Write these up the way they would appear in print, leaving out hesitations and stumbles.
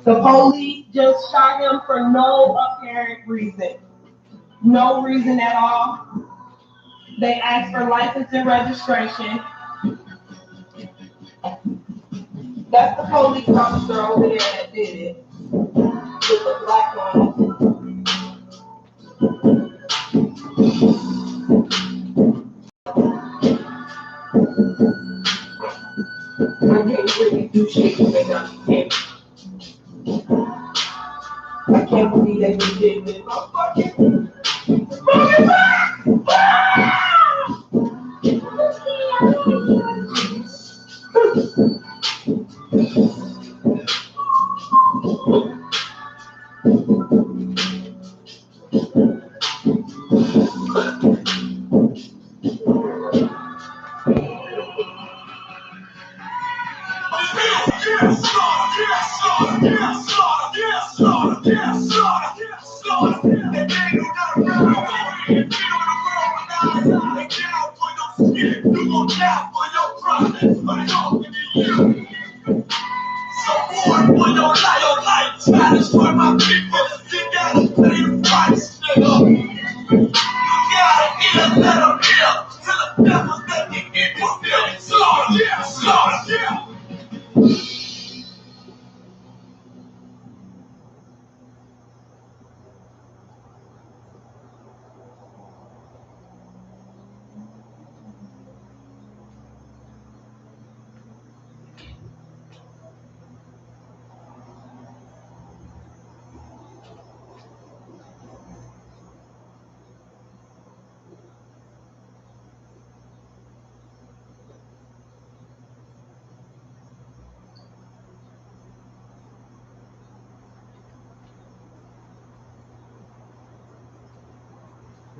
The police just shot him for no apparent reason. No reason at all. They asked for license and registration. That's the police officer over there that did it. With the black one. I can't really do shit because they got I can't believe they just did this. I'm fucking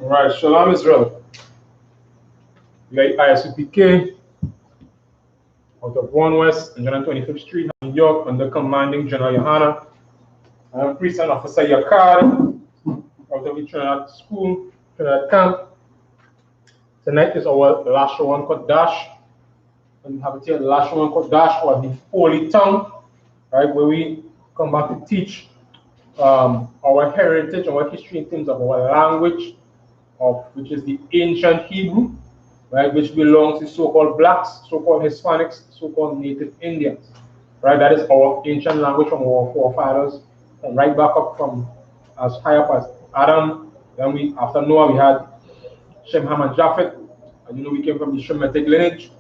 All right, Shalom Israel. Like I.S.U.P.K. out of 1 West and 125th Street, New York, under commanding General Yohanna. I am Priest and Officer Yakar out of the Trinidad School, Trinidad Camp. Tonight is our Lashawan Qadash. And we have it here, Lashawan Qadash, or the Holy Tongue, right, where we come back to teach our heritage, our history in terms of our language, which is the ancient Hebrew, right, which belongs to so-called blacks, so-called Hispanics, so-called Native Indians, right? That is our ancient language from our forefathers, and right back up from as high up as Adam. Then after Noah, we had Shem, Ham, and Japheth, and we came from the Shemitic lineage.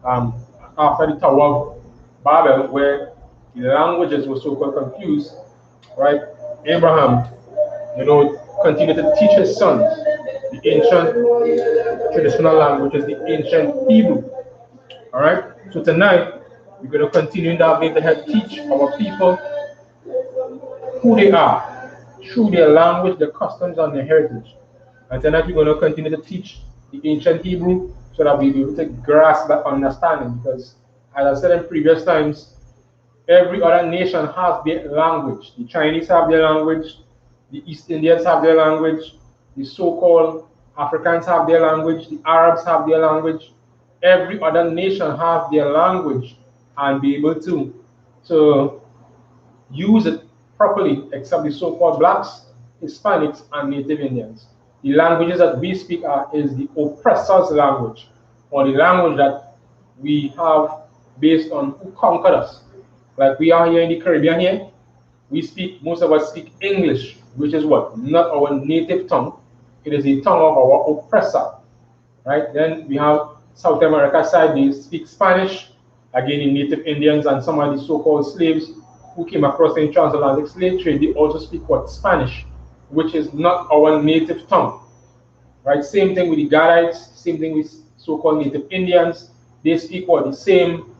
After the Tower of Babel, where the languages were so-called confused, right? Abraham, continued to teach his sons the ancient traditional language, is the ancient Hebrew. All right. So tonight we're going to continue in that way to help teach our people who they are through their language, their customs, and their heritage. And tonight we're going to continue to teach the ancient Hebrew so that we'll be able to grasp that understanding. Because, as I said in previous times, every other nation has their language. The Chinese have their language, the East Indians have their language, the so-called Africans have their language, the Arabs have their language. Every other nation has their language and be able to use it properly, except the so-called blacks, Hispanics, and Native Indians. The languages that we speak is the oppressor's language, or the language that we have based on who conquered us. Like we are here in the Caribbean here, most of us speak English, which is what? Not our native tongue. It is the tongue of our oppressor, right? Then we have South America side, they speak Spanish, again the Native Indians and some of the so-called slaves who came across in transatlantic slave trade, they also speak what? Spanish, which is not our native tongue, right? Same thing with the Gadites, same thing with so-called Native Indians. They speak what? The same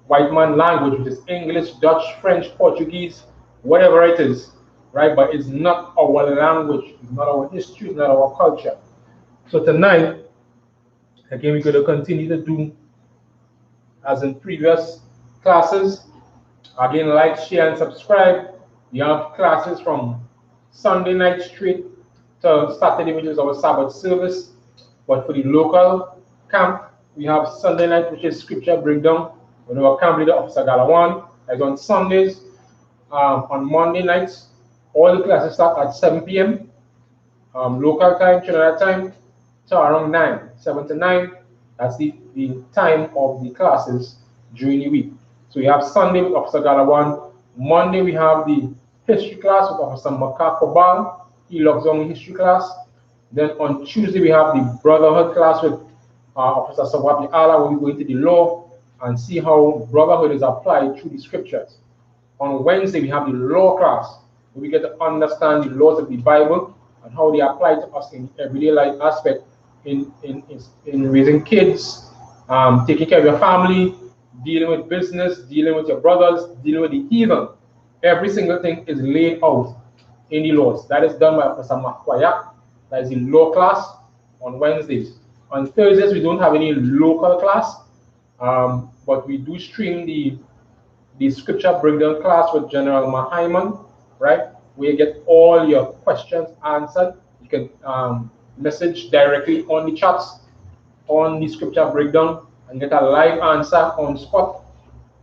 white man language, which is English, Dutch, French, Portuguese, whatever it is, right? But it's not our language, it's not our history, it's not our culture. So tonight, again, we're going to continue to do as in previous classes. Again, like, share, and subscribe. We have classes from Sunday night straight to Saturday, which is our Sabbath service. But for the local camp, we have Sunday night, which is scripture breakdown. We have our camp leader, Officer Galawan, as on Sundays. On Monday nights, all the classes start at 7 p.m. Local time, Trinidad time, to around 9, 7 to 9. That's the time of the classes during the week. So we have Sunday with Officer Galawan. Monday we have the history class with Officer Makakobal. He logs on the history class. Then on Tuesday we have the brotherhood class with Officer Sawabi Allah, where we go into the law and see how brotherhood is applied through the scriptures. On Wednesday we have the law class, where we get to understand the laws of the Bible and how they apply to us in everyday life aspect, in raising kids, taking care of your family, dealing with business, dealing with your brothers, dealing with the heathen. Every single thing is laid out in the laws. That is done by Professor Makwayak. That is the law class on Wednesdays. On Thursdays, we don't have any local class, but we do stream the scripture breakdown class with General Mahaiman, right? Where you get all your questions answered. You can message directly on the chats on the scripture breakdown and get a live answer on spot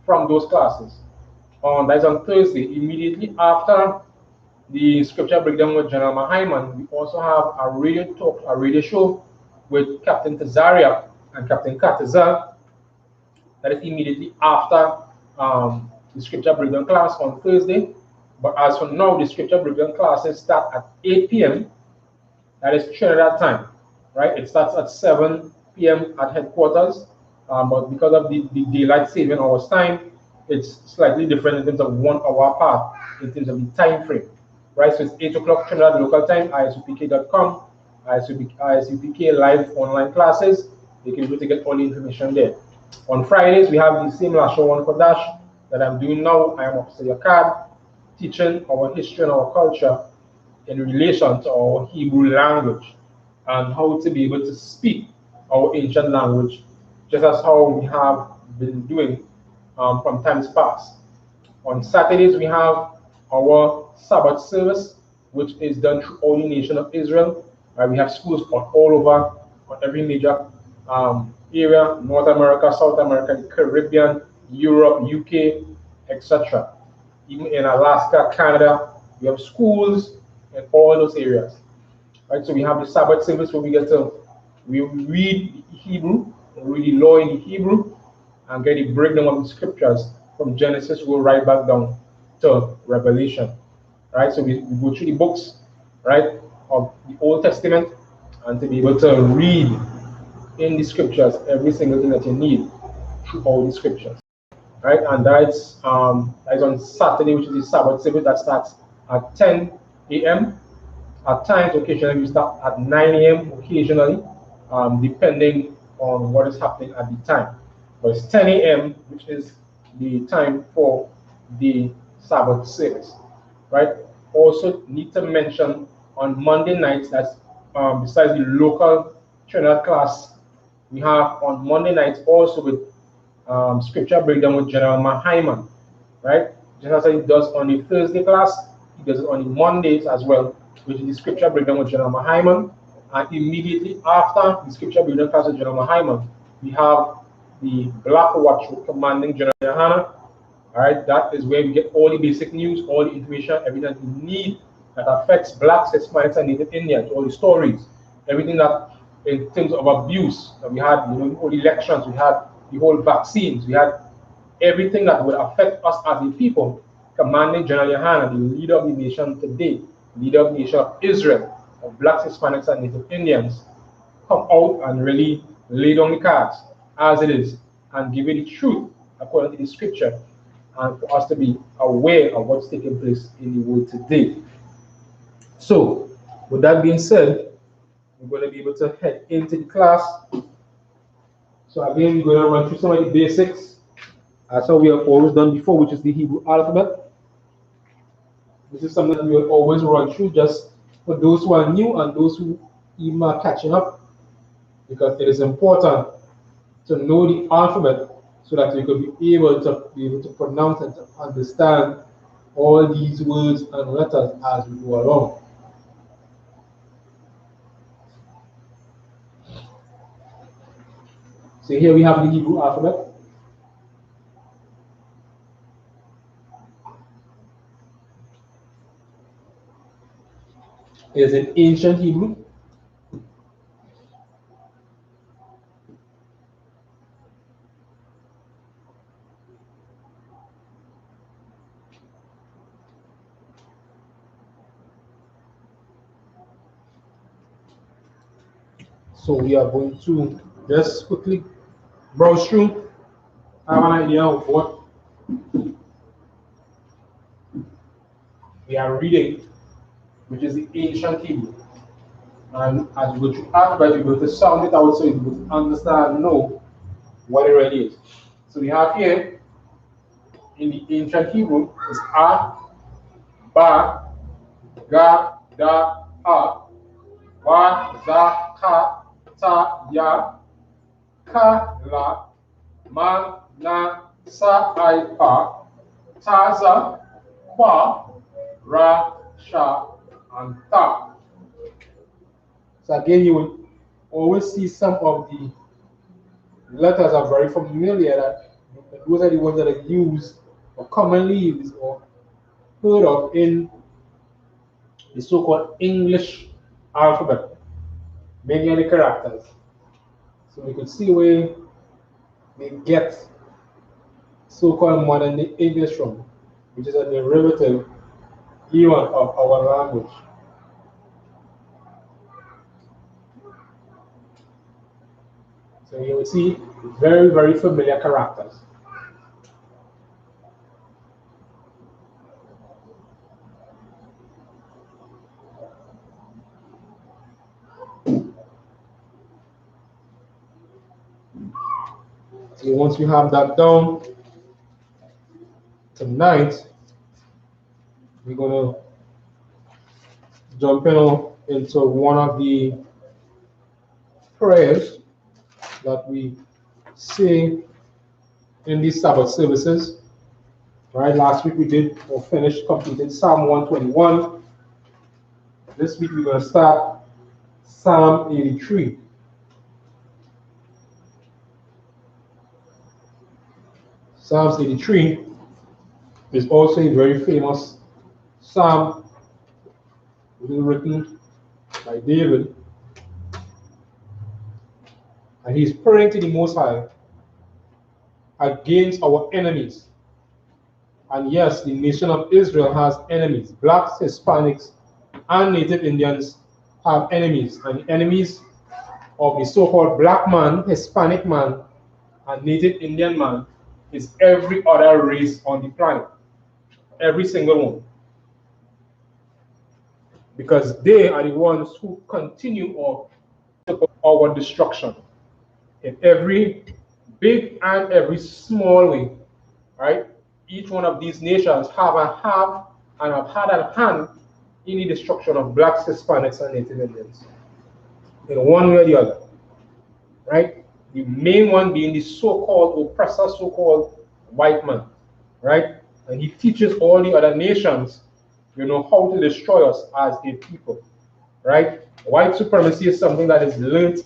from those classes. That's on Thursday. Immediately after the scripture breakdown with General Mahaiman, we also have a radio talk, a radio show with Captain Tazaria and Captain Kataza. That is immediately after the scripture breakdown class on Thursday. But as for now, the scripture breakdown classes start at 8 p.m. That is Trinidad time, right? It starts at 7 p.m. at headquarters, but because of the daylight saving hours time, it's slightly different in terms of 1 hour apart in terms of the time frame, right? So it's 8 o'clock Trinidad local time, ISUPK.com, I.S.U.P.K live online classes. You can be able to get all the information there. On Fridays, we have the same Lashawan Qadash that I'm doing now. I am Officer Yakad, teaching our history and our culture in relation to our Hebrew language. and how to be able to speak our ancient language, just as how we have been doing from times past. On Saturdays, we have our Sabbath service, which is done throughout the nation of Israel. We have schools all over, on every major area, North America, South America, the Caribbean, Europe, UK, etc. Even in Alaska, Canada, we have schools in all those areas. Right, so we have the Sabbath service where we read Hebrew, read the law in the Hebrew, and get the breakdown of the scriptures from Genesis, go right back down to Revelation. Right, so we go through the books, right, of the Old Testament, and to be able to read in the scriptures every single thing that you need through all the scriptures. Right, and that's on Saturday, which is the Sabbath service that starts at 10 a.m. At times, occasionally, we start at 9 a.m. occasionally, depending on what is happening at the time. But it's 10 a.m., which is the time for the Sabbath service, right? Also need to mention on Monday nights, that's besides the local Trinidad class, we have on Monday nights also with scripture breakdown with General Mahaiman, right? Just as he does on the Thursday class, he does it on the Mondays as well, which is the scripture breakdown with General Mahaiman. And immediately after the scripture breakdown class with General Mahaiman, we have the Black Watch with Commanding General Yahanna. All right, that is where we get all the basic news, all the information, everything that we need that affects Blacks, Hispanics, and Native Indians, all the stories, everything that in terms of abuse that we had, all the elections, we had the whole vaccines, we had everything that would affect us as a people. Commanding General Yahanna, the leader of the nation today, leader of the nation of Israel, of Blacks, Hispanics, and Native Indians, come out and really lay down the cards as it is and give you the truth according to the scripture, and for us to be aware of what's taking place in the world today. So, with that being said, we're going to be able to head into the class. So again, we're going to run through some of the basics, as how we have always done before, which is the Hebrew alphabet. This is something that we will always run through, just for those who are new and those who even are catching up, because it is important to know the alphabet so that you could be able to pronounce and to understand all these words and letters as we go along. So here we have the Hebrew alphabet. It is an ancient Hebrew. So we are going to just quickly browse through, have an idea of what we are reading, which is the ancient Hebrew. And as we go through alphabet, we go to sound it out so you will understand, know what it really is. So we have here in the ancient Hebrew is A, Ba, Ga, Da, Ha, Wa, Za, Ka, Ta, Ya, Ka, La, Ma, Na, Sa, I, Pa, Ta, Za, Kwa, Ra, Sha, and Ta. So again, you will always see some of the letters are very familiar, that those are the ones that are used or commonly used or heard of in the so-called English alphabet, many of the characters. So we could see where they get so-called modern day English from, which is a derivative even of our language. So you will see very, very familiar characters. So once we have that down, tonight we're going to jump into one of the prayers that we say in these Sabbath services. Right, last week we did or finished, completed Psalm 121. This week we're going to start Psalm 83. Psalms 83 is also a very famous psalm. It was written by David, and he's praying to the Most High against our enemies. And yes, the nation of Israel has enemies. Blacks, Hispanics, and Native Indians have enemies. And the enemies of the so-called black man, Hispanic man, and Native Indian man is every other race on the planet. Every single one. Because they are the ones who continue our destruction in every big and every small way, right? Each one of these nations have had a hand in the destruction of blacks, Hispanics, and Native Indians, in one way or the other, right? The main one being the so-called oppressor, so-called white man, right? And he teaches all the other nations, how to destroy us as a people, right? White supremacy is something that is learned,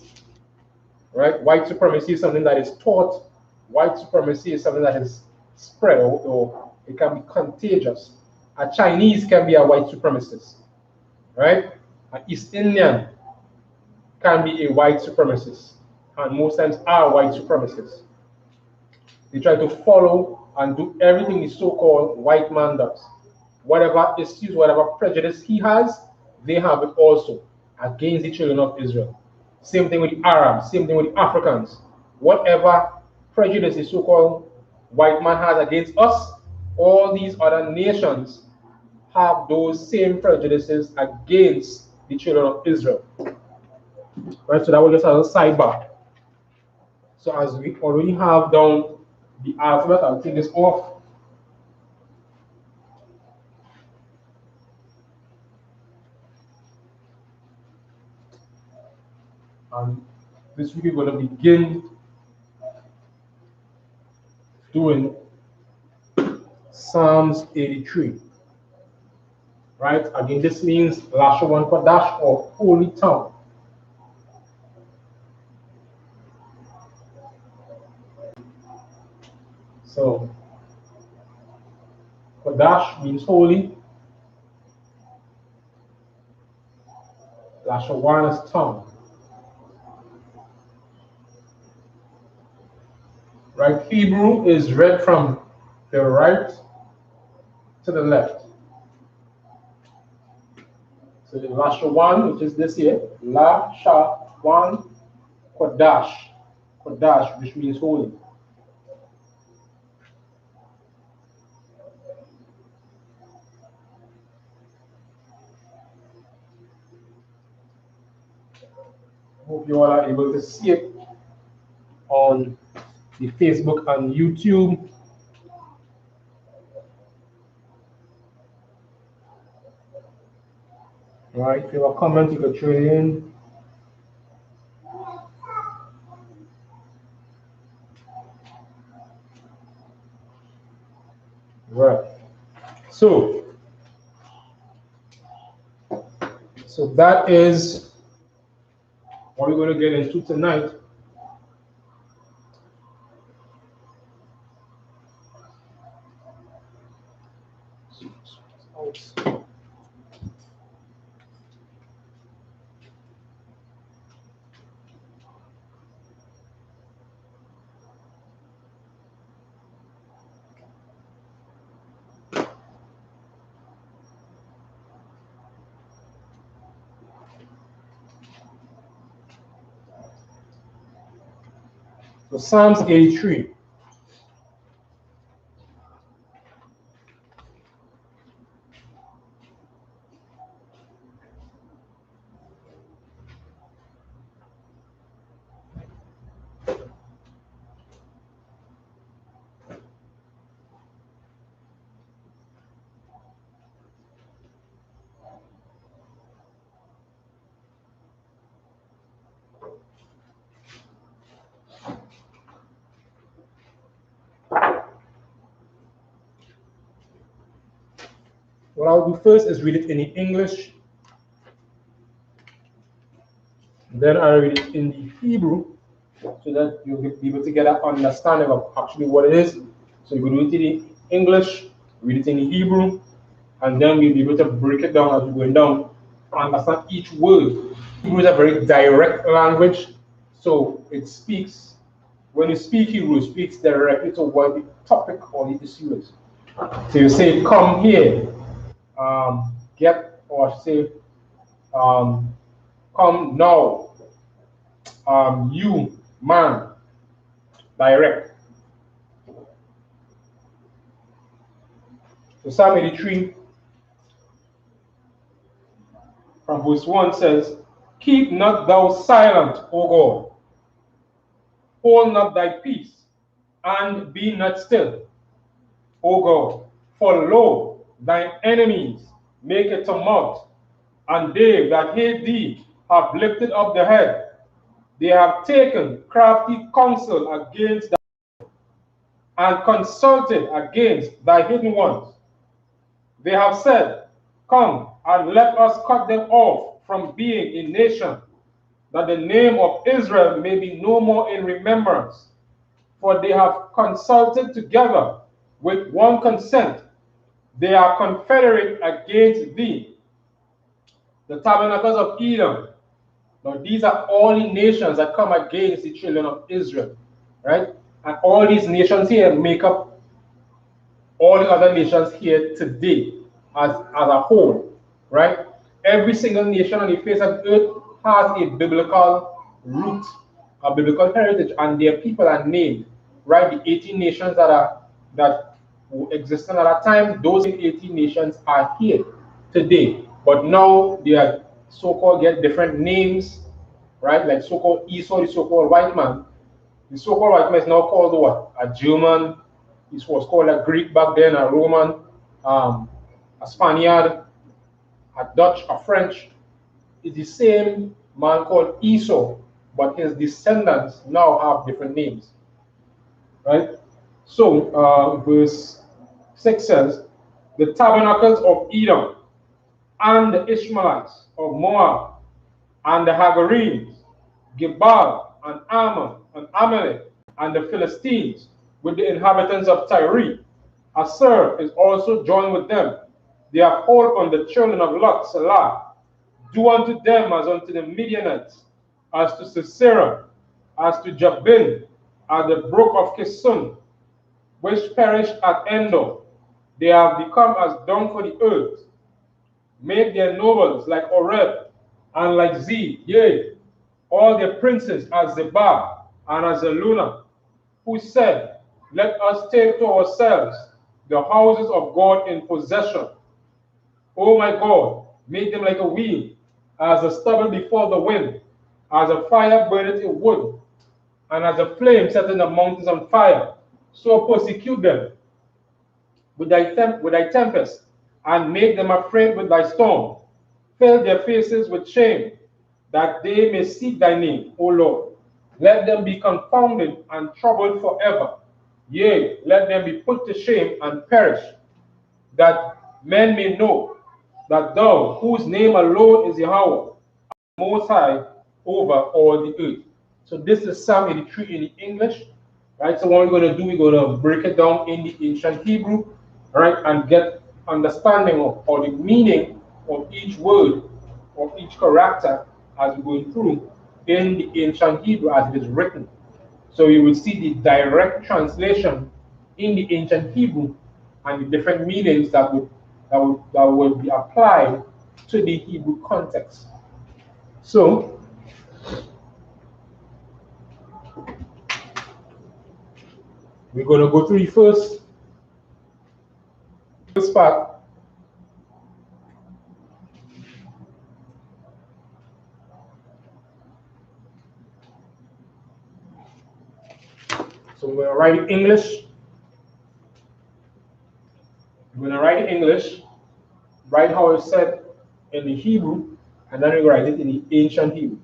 right? White supremacy is something that is taught. White supremacy is something that is spread, or it can be contagious. A Chinese can be a white supremacist, right? An East Indian can be a white supremacist, and most times are white supremacists. They try to follow and do everything the so-called white man does. Whatever issues, whatever prejudice he has, they have it also against the children of Israel. Same thing with the Arabs, same thing with the Africans. Whatever prejudice the so-called white man has against us, all these other nations have those same prejudices against the children of Israel. Right, so that was just a sidebar. So as we already have down the alphabet, I'll take this off. And this week we're going to begin doing Psalms 83. Right? Again, this means Lashawan Qadash, or holy town. So Qadash means holy. Lashawan is town. Right? Hebrew is read from the right to the left. So the Lashawan, which is this here, Lashawan Qadash. Qadash, which means holy. Hope you all are able to see it on the Facebook and YouTube. All right, if you have a comment, you can throw it in. Right. So that is what we're going to get into tonight. So Psalms 83. what I'll do first is read it in the English, then I'll read it in the Hebrew, so that you'll be able to get an understanding of actually what it is. So you go do it in the English, read it in the Hebrew, and then we'll be able to break it down as we're going down, understand each word. Hebrew is a very direct language, so it speaks, when you speak Hebrew, it speaks directly to what the topic or the issue is. So you say, come here, get, or say, come now, you, man, direct. So Psalm 83 from verse 1 says, keep not thou silent, O God, hold not thy peace, and be not still, O God. For lo, thine enemies make a tumult, and they that hate thee have lifted up the head. They have taken crafty counsel against thee, and consulted against thy hidden ones. They have said, come, and let us cut them off from being a nation, that the name of Israel may be no more in remembrance. For they have consulted together with one consent. They are confederate against thee, the tabernacles of Edom. Now these are all the nations that come against the children of Israel, right? And all these nations here make up all the other nations here today as a whole, right? Every single nation on the face of the earth has a biblical root, a biblical heritage, and their people are named, right? The 18 nations that existed at that time, those 18 nations are here today. But now they are so-called get different names, right? Like so-called Esau, the so-called white man. The so-called white man is now called what? A German. It was called a Greek back then, a Roman, a Spaniard, a Dutch, a French. It's the same man called Esau, but his descendants now have different names, right? So verse 6 says, the tabernacles of Edom, and the Ishmaelites of Moab, and the Hagarenes, Gebal, and Ammon, and Amalek, and the Philistines, with the inhabitants of Tyre. Assur is also joined with them. They have hold on the children of Lot, Salah. Do unto them as unto the Midianites, as to Sisera, as to Jabin, at the brook of Kison, which perished at Endor. They have become as dung for the earth. Make their nobles like Oreb, and like Zeb, yea, all their princes as Zebah, and as Zeluna, who said, let us take to ourselves the houses of God in possession. O my God, make them like a wheel, as a stubble before the wind, as a fire burneth in wood, and as a flame setting the mountains on fire. So persecute them with thy tempest, and make them afraid with thy storm. Fill their faces with shame, that they may seek thy name, O Lord. Let them be confounded and troubled forever. Yea, let them be put to shame and perish, that men may know that thou, whose name alone is Yahweh, Most High over all the earth. So this is Psalm 83 in the English, right? So what we're going to do, we're going to break it down in the ancient Hebrew, right, and get understanding of or the meaning of each word, of each character as we're going through in the ancient Hebrew as it is written. So you will see the direct translation in the ancient Hebrew and the different meanings that would be applied to the Hebrew context. So we're going to go through the first part. So we're going to write in English. We're going to write in English, write how it's said in the Hebrew, and then we write it in the ancient Hebrew.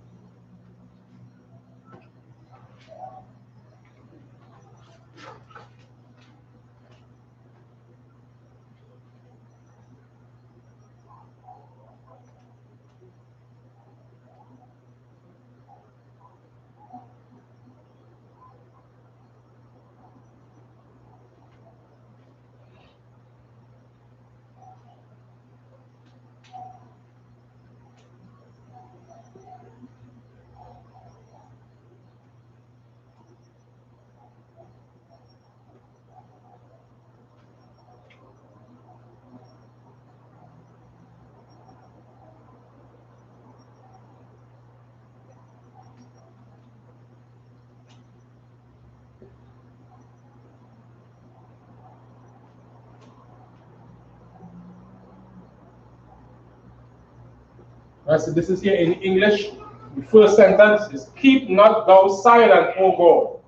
So this is here in English. The first sentence is, keep not thou silent, O God.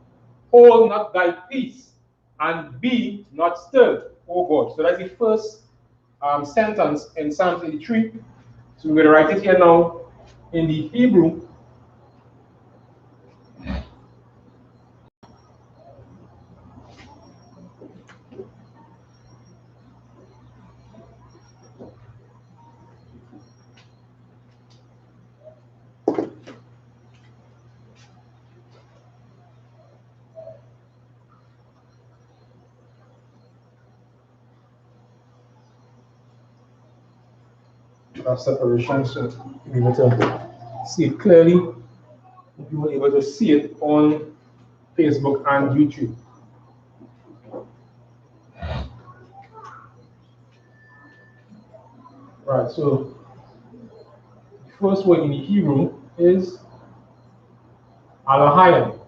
Hold not thy peace, and be not still, O God. So that's the first sentence in Psalm 83. So we're going to write it here now in the Hebrew. Separation, so you'll be able to see it clearly. You were able to see it on Facebook and YouTube. Right, so the first word in the Hebrew is Alahayim.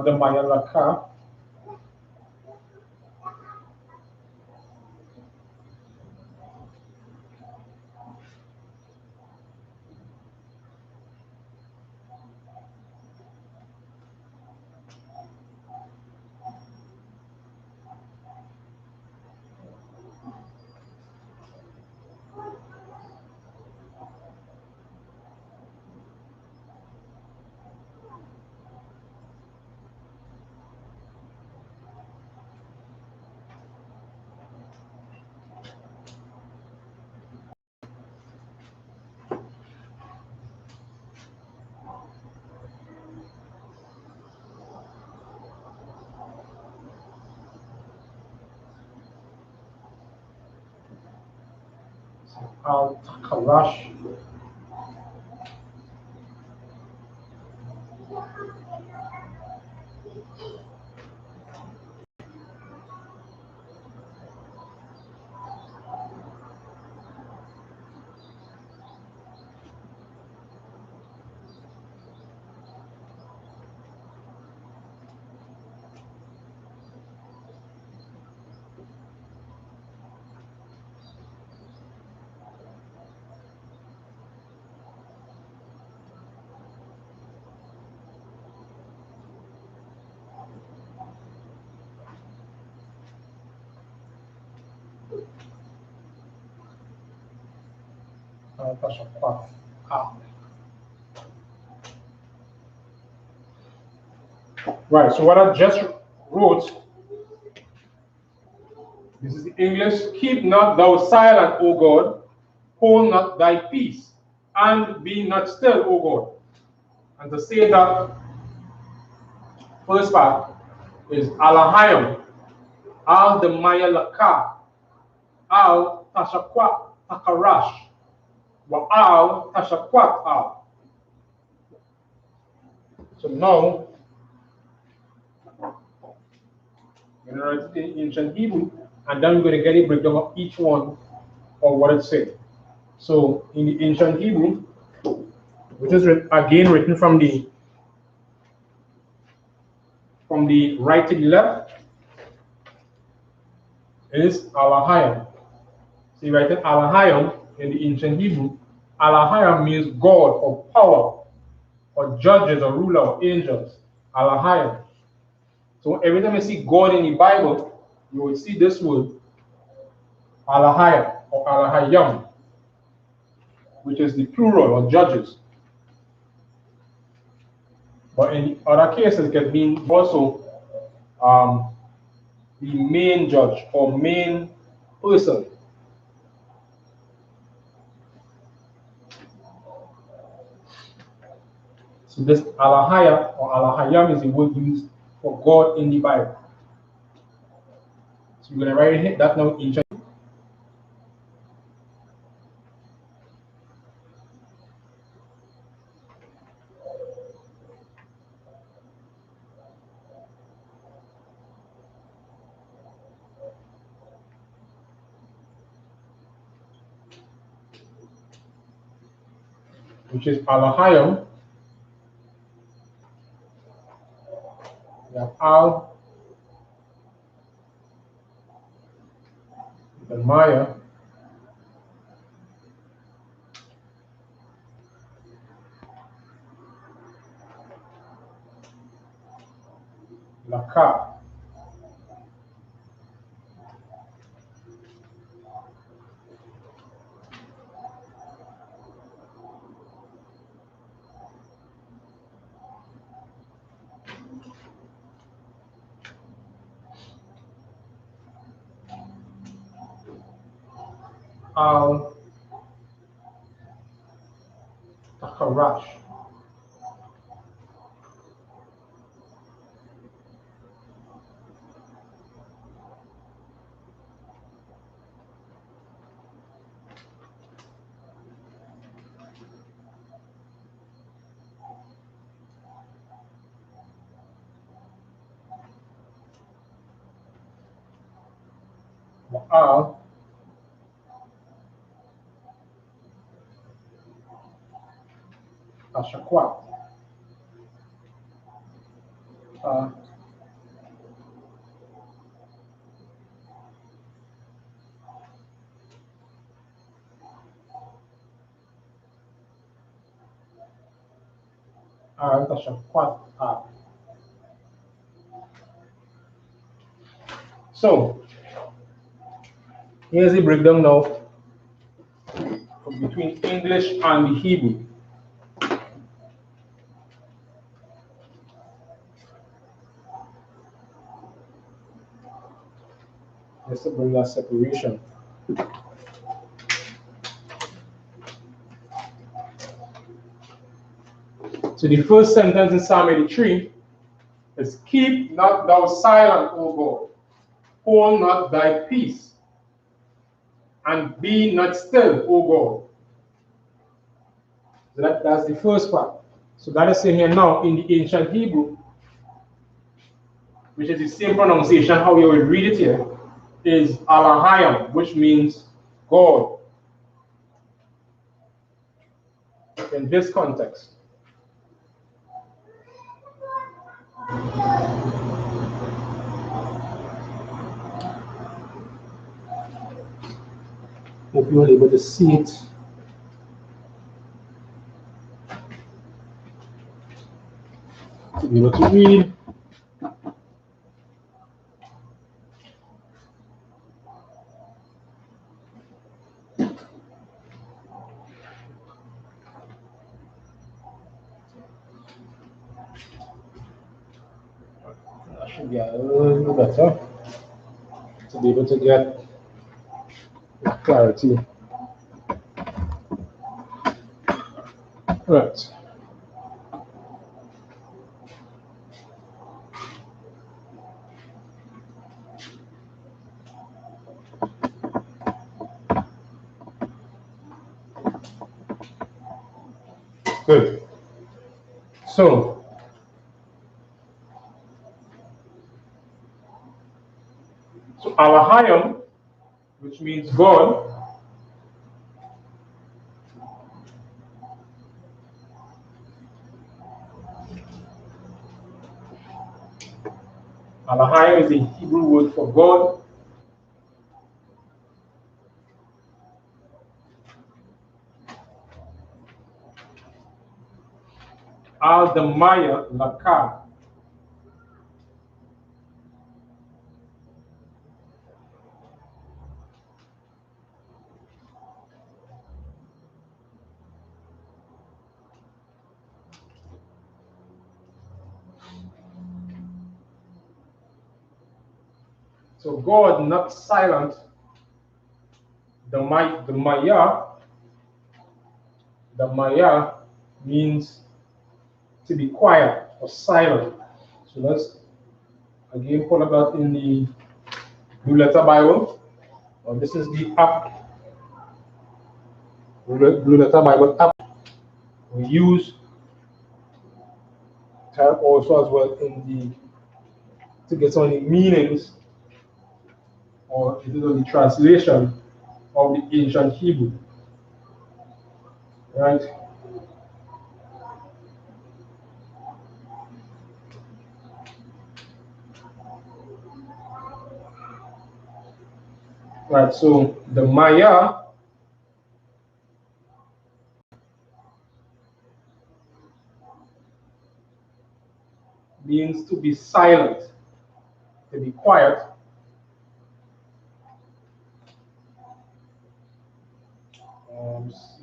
The Mayalaka. Qadash. Right, so what I just wrote, this is the English. Keep not thou silent, O God, hold not thy peace, and be not still, O God. And to say that first part is Alahayim, Al the Mayalaka, Al Tashakwat Takarash, Wa Al Tashakwat Al. So now, we're going to write it in ancient Hebrew, and then we're going to get a breakdown of each one of what it said. So in the ancient Hebrew, which is again written from the right to the left, is Alahayim. So you write it Alahayim in the ancient Hebrew. Alahayim means God or power or judges or ruler or angels. Alahayim. So every time you see God in the Bible, you will see this word Alahayim or Alahayim, which is the plural or judges. But in other cases, it can mean also the main judge or main person. So this Alahaya or Alahayam is a word used for God in the Bible. So we're going to write that now in Chinese. which is Alahayim. We have Al, the Maya, Laka. Al Takarash. Al Ashakwat. Al Ashakwat. So here's the breakdown now between English and the Hebrew. Just to bring that separation. So the first sentence in Psalm 83 is, keep not thou silent, O God, hold not thy peace, and be not still, O God. So that's the first part. So that is saying here now in the ancient Hebrew, which is the same pronunciation how you would read it here, is Alahayim, which means God in this context. Hope you are able to see it. To be able to read. That should be a little better to be able to get clarity. Right. Good. So Alahayim, which means God, Alahayim is the Hebrew word for God. Al the Maya Laka. So God not silent. The Maya means to be quiet or silent. So let's again pull about in the Blue Letter Bible. This is the app, Blue Letter Bible app. We use help also as well in the to get some of the meanings or the translation of the ancient Hebrew. Right? Right, so the Maya means to be silent, to be quiet. Let's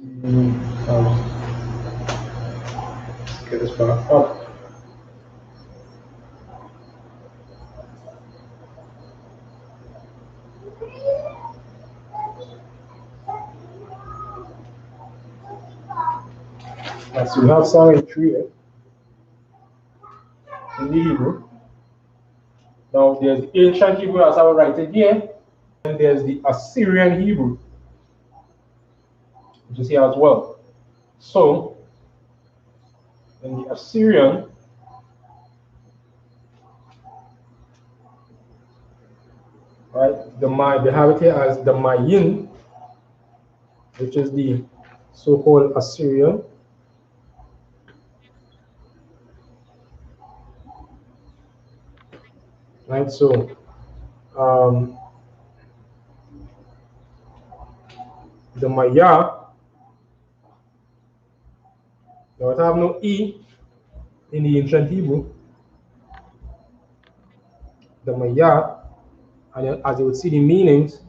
get this back up. So we have some entry in the Hebrew. Now there's the ancient Hebrew as I will write it here, and there's the Assyrian Hebrew, which is here as well. So in the Assyrian, right, they have it here as the Mayin, which is the so-called Assyrian. Right, so the Maya, now it have no E in the ancient Hebrew. The Maya, and as you would see the meanings,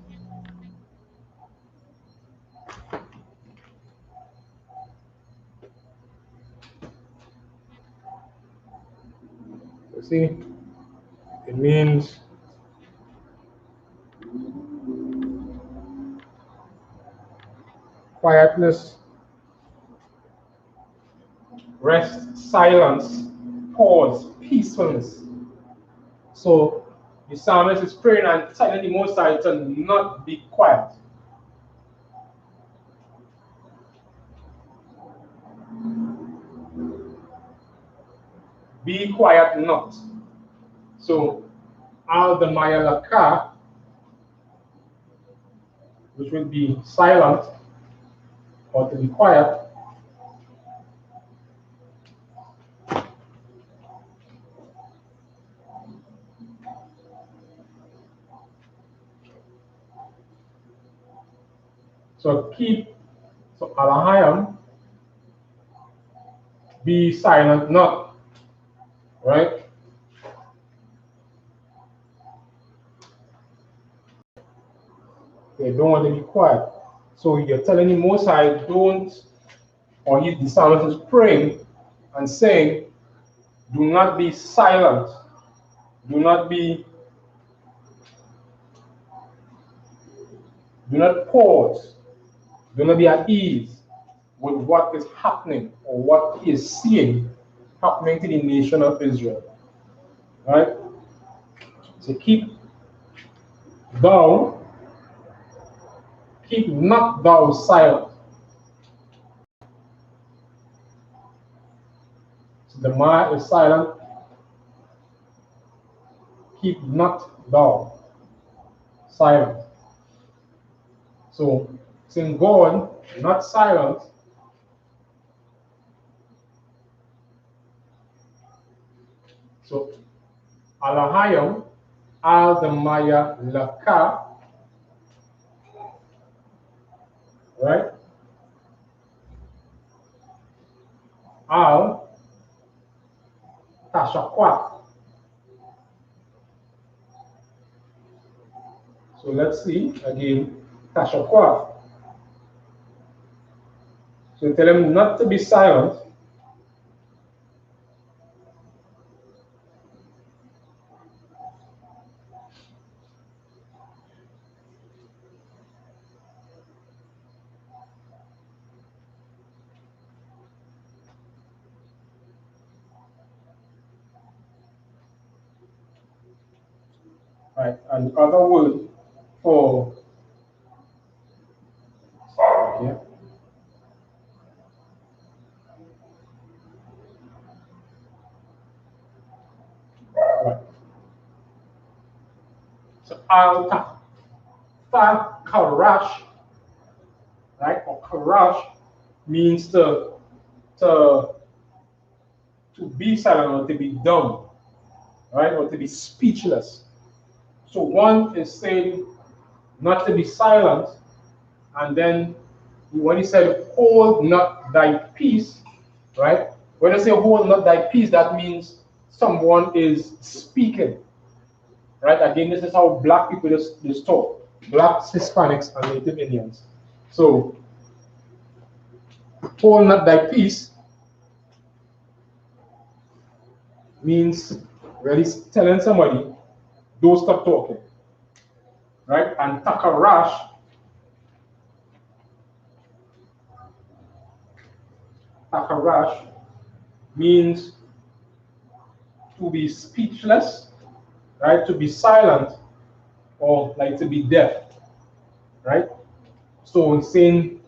you see, it means quietness, rest, silence, pause, peacefulness. So the psalmist is praying and telling the Most High to not be quiet. Be quiet not. So al the mayalaka, which will be silent or to be quiet, so keep, so alahayam, be silent not, right? They don't want to be quiet. So you're telling the Most High, don't, or the psalmist is praying and saying, do not be silent. Do not pause. Do not be at ease with what is happening or what he is seeing happening to the nation of Israel. Right? So keep not thou silent. So the ma is silent. Keep not thou silent. So saying God, not silent, so alahayam al the maya laka, right? Al tashakwat. So let's see again, tashakwat. So tell him not to be silent. Right, and the other word for yeah. Right. So al karash, right? Or karash means to be silent or to be dumb, right? Or to be speechless. So one is saying not to be silent. And then when he said, hold not thy peace, right? When I say hold not thy peace, that means someone is speaking, right? Again, this is how black people just talk. Blacks, Hispanics, and Native Indians. So, hold not thy peace means really telling somebody, don't stop talking, right? And takarash means to be speechless, right? To be silent, or like to be deaf, right? So it's saying,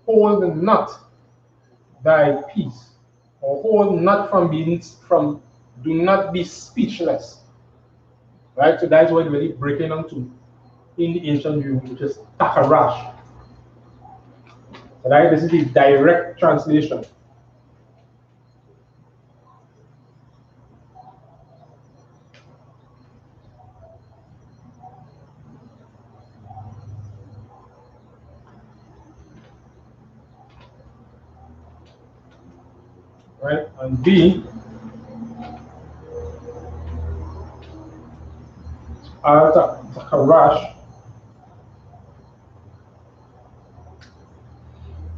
hold not thy peace, or hold not do not be speechless, right? So that's what we're really breaking onto in the ancient view, which is takarash, right? This is the direct translation. Right, and B, takarash,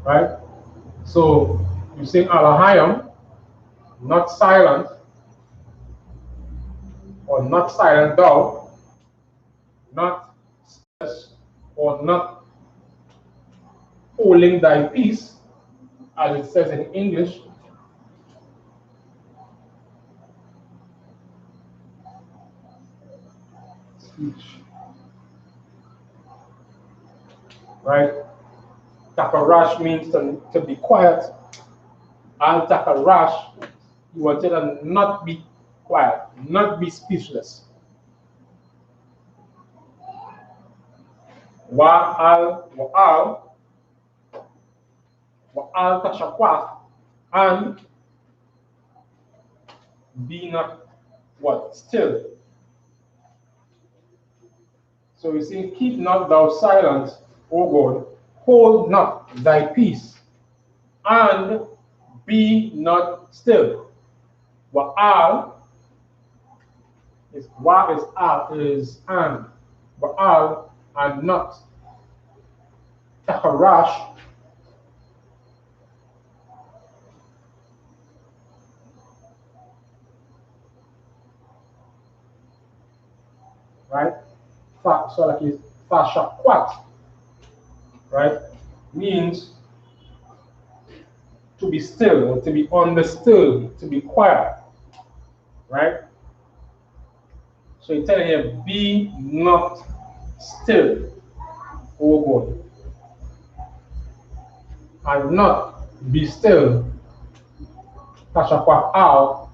right? So you say alahayam, not silent, or not silent thou, not or not holding thy peace, as it says in English. Speech. Right? Takarash means to be quiet. Al takarash, you want to not be quiet, not be speechless. Wa'al tashakwaf, and be not what? Still. So we say, keep not thou silent, O God, hold not thy peace, and be not still. Wa'al is and. Wa'al and not. Takarash right? So like it's fashakwat, right? Means to be still, or to be understood, to be quiet, right? So he's telling you, be not still, O God. And not be still, fashakwat out,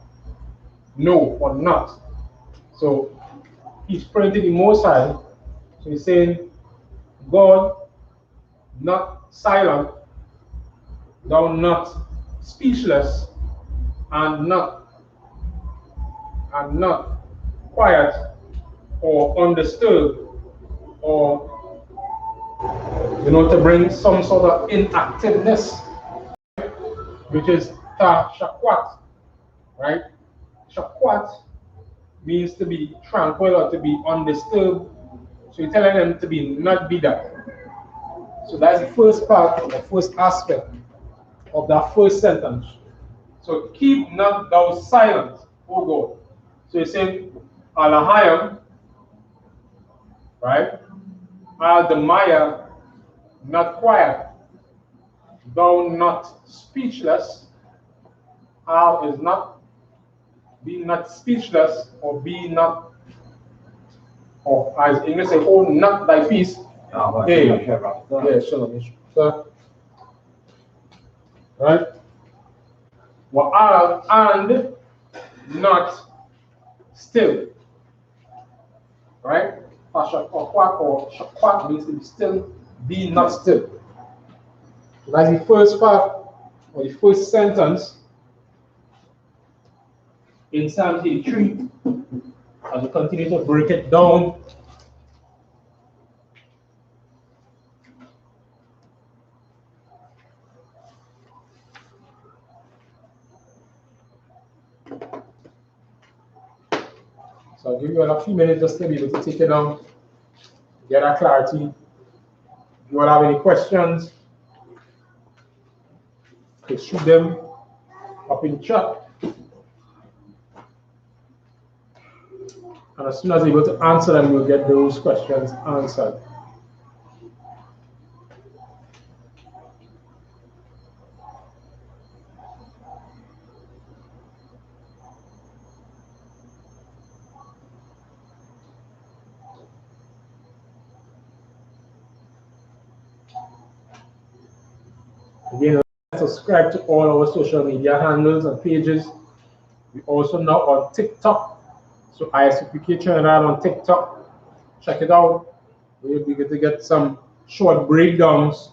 no or not. So he's praying to the Most High. So he's saying, God, not silent, thou not speechless, and not quiet or undisturbed, or to bring some sort of inactiveness, which is ta shakwat, right? Shakwat means to be tranquil or to be undisturbed. So you're telling them to not be that. So that's the first part, the first aspect of that first sentence. So keep not thou silent, O God. So you say alahayam, right? Al demaya, not quiet. Thou not speechless. Al is not, be not speechless, or be not, or as English say, hold not thy peace. Shalom. So, right? And not still. Right? Or shakwat means to be still, be not still. So that's the first part, or the first sentence in Psalm 83. As we continue to break it down, So I'll give you all a few minutes just to be able to take it down, get a clarity. If you all have any questions, please shoot them up in chat. And as soon as you're able to answer them, you'll get those questions answered. Again, subscribe to all our social media handles and pages. We also now on TikTok. So I.S.U.P.K Trinidad on TikTok. Check it out. We'll be able to get some short breakdowns.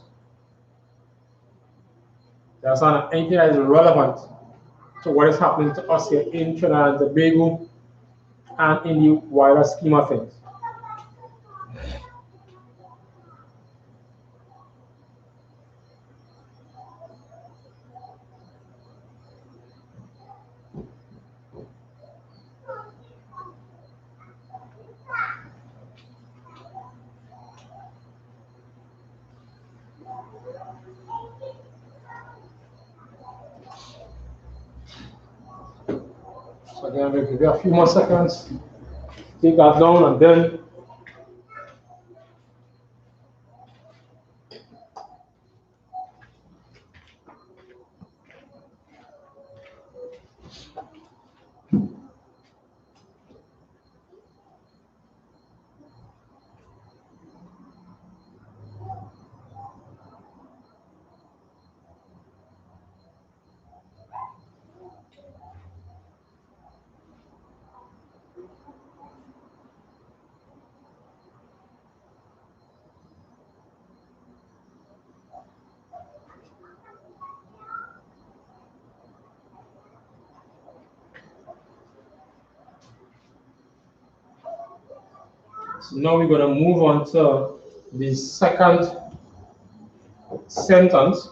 That's on anything that is relevant to what is happening to us here in Trinidad and Tobago and in the wider scheme of things. So again, we'll give you a few more seconds. Take that down and then so now we're going to move on to the second sentence.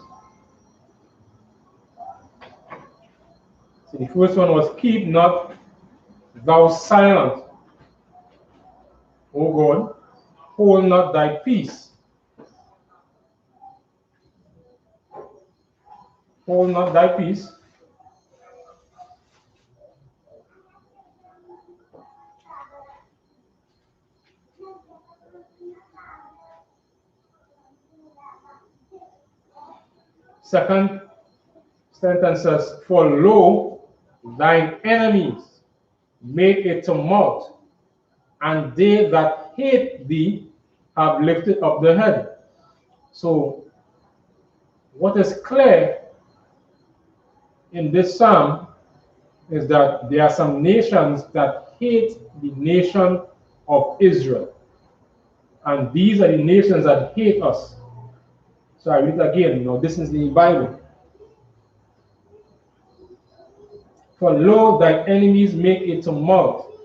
So the first one was, keep not thou silent, O God, hold not thy peace. Hold not thy peace. Second sentence says, for lo, thine enemies make a tumult, and they that hate thee have lifted up their head. So what is clear in this psalm is that there are some nations that hate the nation of Israel. And these are the nations that hate us. So I read it again. Now this is the Bible. For lo, thy enemies make a tumult,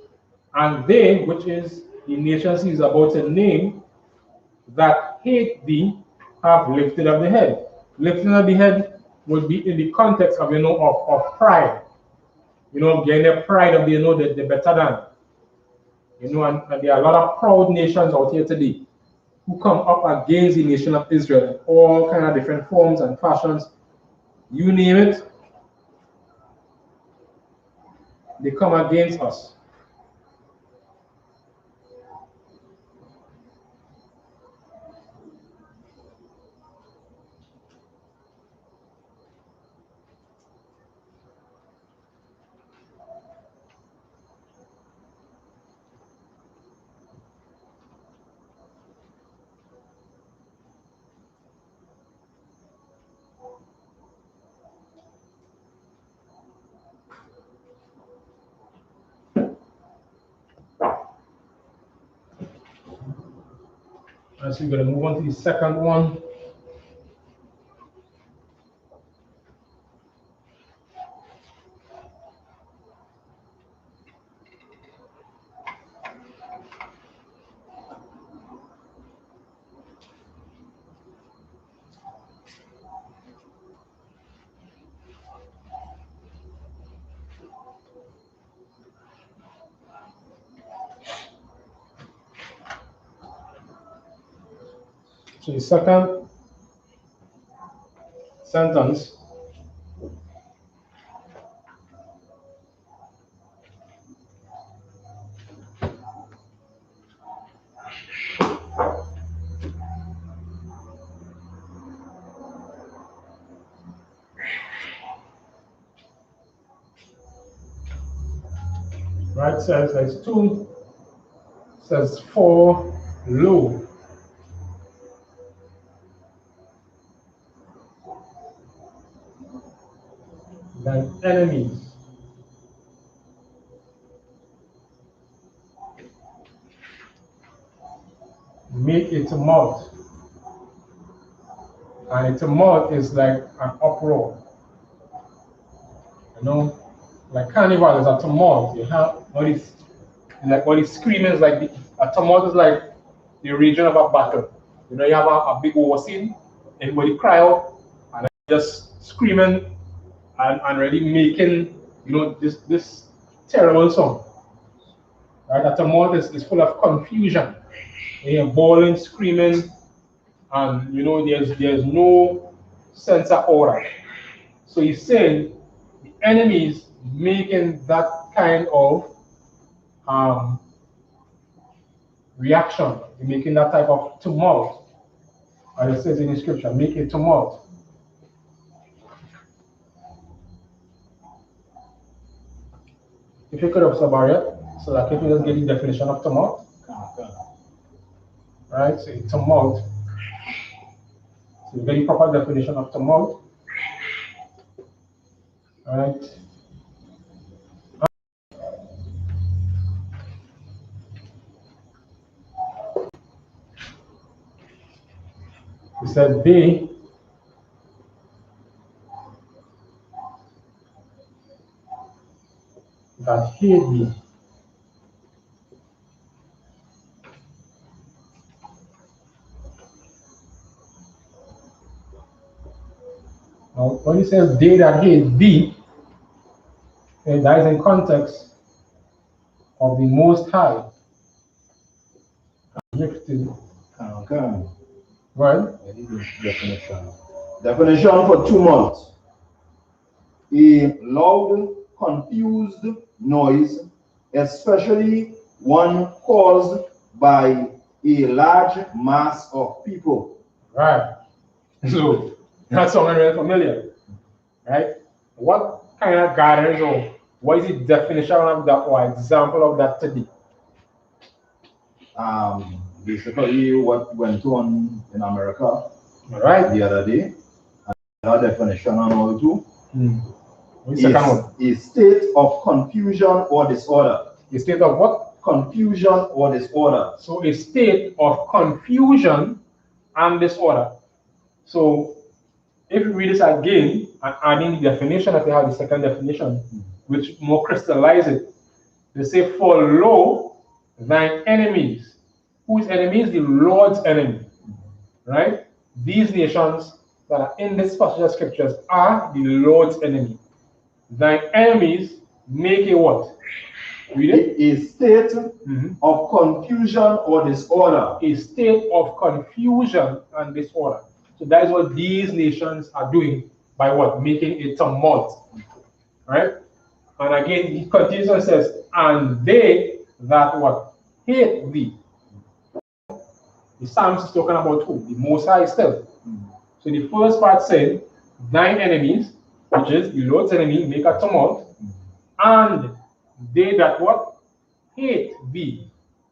and they, which is the nations he is about to name, that hate thee, have lifted up the head. Lifting up the head would be in the context of, of pride. Getting a pride of, that they're better than. And there are a lot of proud nations out here today who come up against the nation of Israel in all kind of different forms and fashions. You name it, they come against us. So we're going to move on to the second one. So the second sentence right says there's 2 says for lo, thine enemies make a tumult. And a tumult is like an uproar. You know, like carnival is a tumult. You have all these, like all these screamings, like a tumult is like the region of a battle. You know, you have a big war scene, everybody cry out and just screaming and really making, you know, this terrible song. Right? A tumult is full of confusion. You hear bawling, screaming, and you know there's no sense of order. So he's saying the enemies making that kind of reaction, making that type of tumult, as it says in the scripture, make a tumult. If you could observe it, so that if you just get the definition of tumult, right? So a tumult. So a very proper definition of tumult. Right? He said they that hate me. Now, when he says they that hate thee, that is in context of the Most High lifted. Okay. Right? Definition. Definition for tumult. A loud, confused noise, especially one caused by a large mass of people. Right. So that's something really familiar. Right? What kind of gatherings or what is the definition of that or example of that today? Basically what went on in America Right. the other day. Another definition and all too. What's the second one? A state of confusion or disorder. A state of what? Confusion or disorder. So a state of confusion and disorder. So if you read this again and adding the definition, if you have the second definition, which more crystallize it, they say, for lo, thine enemies. Whose enemies? The Lord's enemy. Right? These nations that are in this passage of scriptures are the Lord's enemy. Thine enemies make a what? Read it. A state of confusion or disorder. A state of confusion and disorder. So that is what these nations are doing by what? Making a tumult. Right? And again, he continues and says, and they that what? Hate thee. The Psalms is talking about who? The Most High still. So the first part said, thine enemies, which is the Lord's enemy, make a tumult, and they that what? Hate thee.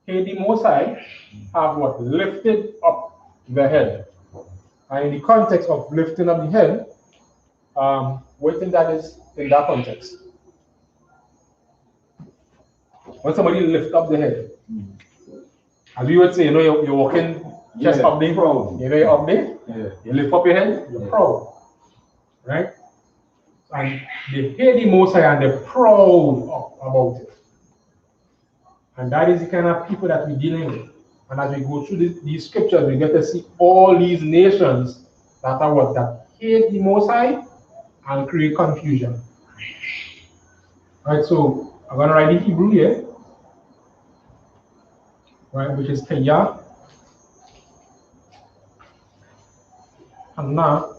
Hate the Most High, have what? Lifted up the head. And in the context of lifting up the head, what do you think that is in that context? When somebody lift up the head, as we would say, you know, you're walking chest up there, proud. You know, you're up there, you lift up your head, you're proud, right? And they hate the Most High and they're proud about it. And that is the kind of people that we're dealing with. And as we go through these scriptures, we get to see all these nations that are what? That hate the Most High and create confusion. Right, so I'm going to write the Hebrew here, right, which is Kaya. Hanna,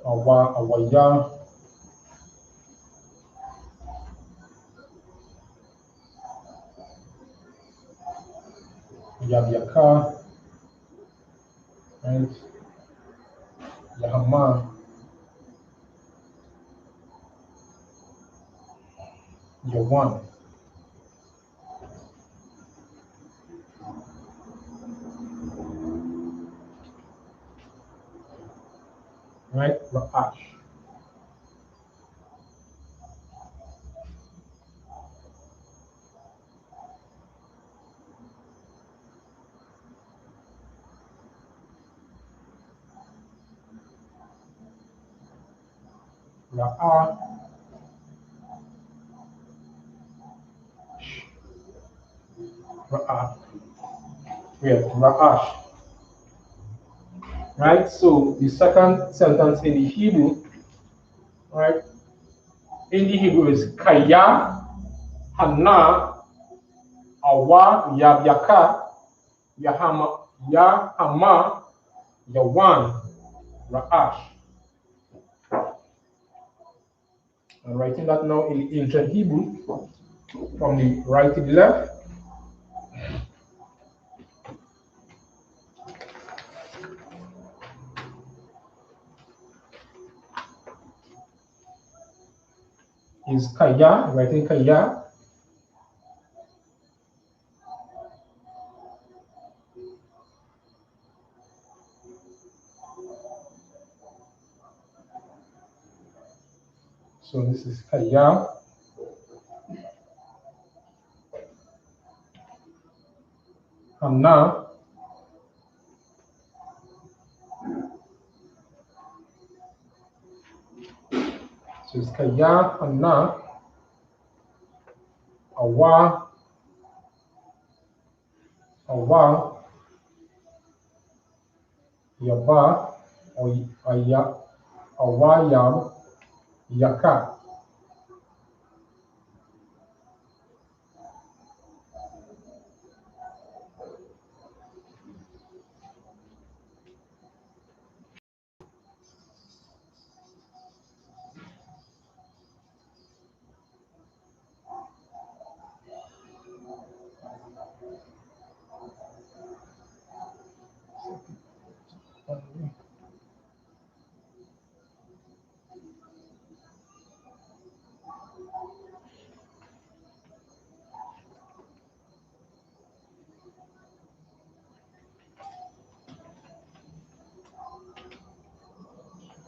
Awaya, Yabyaka, right? Yahama, Yawan, right? Ra'ash, Ra'ash, Ra'ash, yeah, Ra'ash, right? So the second sentence in the Hebrew, right? In the Hebrew is Kaya, Hana, Awa, Yabyaka, Yahama, Yawan, Ra'ash. I'm writing that now in ancient Hebrew from the right to the left. Is Kaya, writing Kaya. So this is Kaya. Hana. So it's Kaya, Hana, Awa, Yaba, Awa, Yab, Yaka.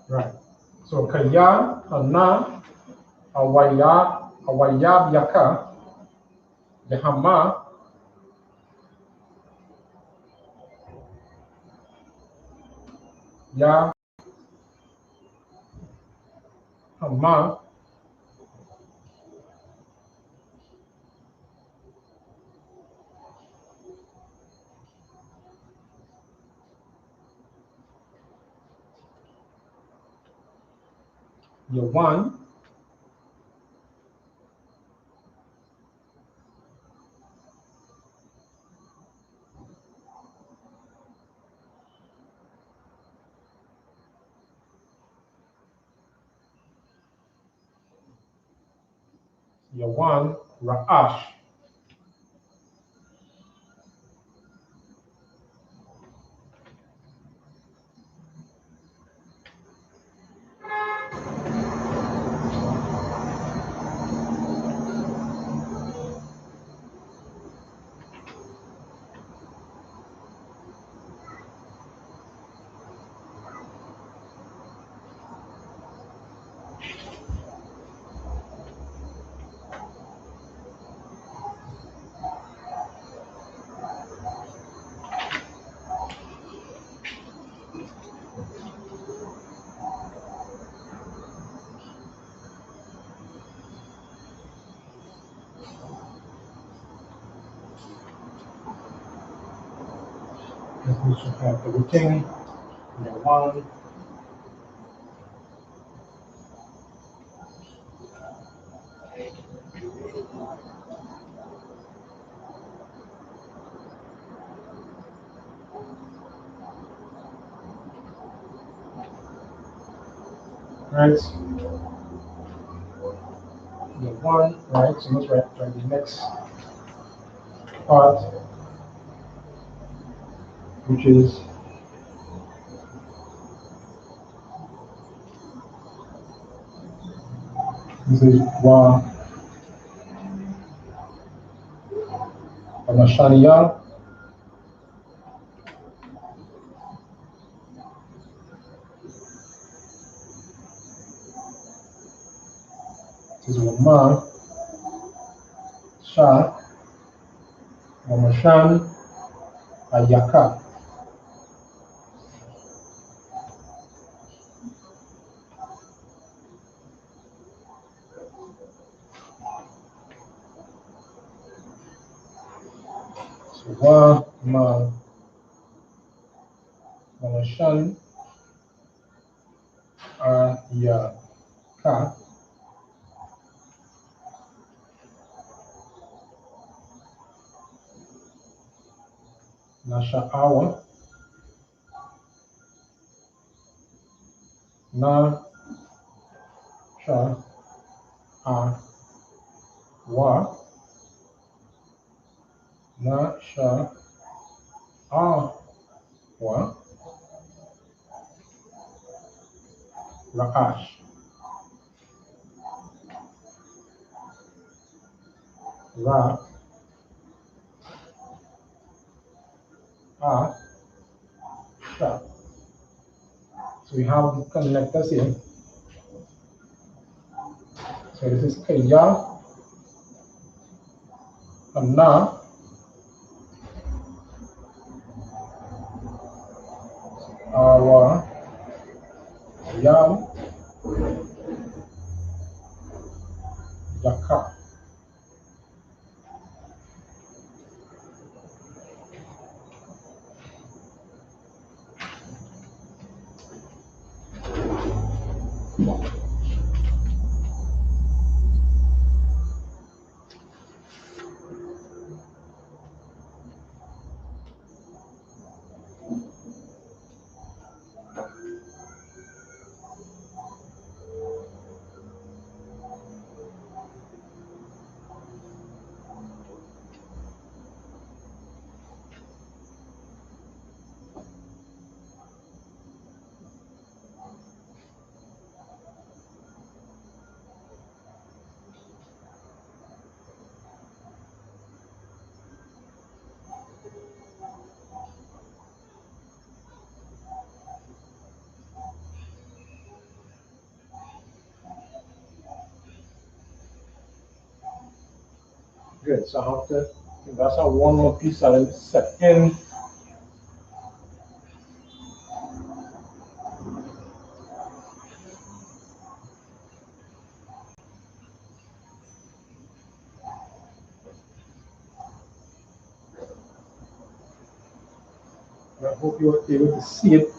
Right. So Kaya, Hana, Awayab, Yaka, Yahama, Hama, Yawan, Ra'ash. We should have everything. Yawan, Right. The one, right? So let's write the next part, which is this is wa Amashaniya. This is Wama Sha Wamashan Ayaka. So wa ma Wamashan Ayaka. Nasha'awa na sha a wa na sha a wa ra'ash ra a sha. So we have the connectors here. So this is kaya and na awa yam yaka. Good. So I have to, that's our one more piece I'll set in. I hope you're able to see it.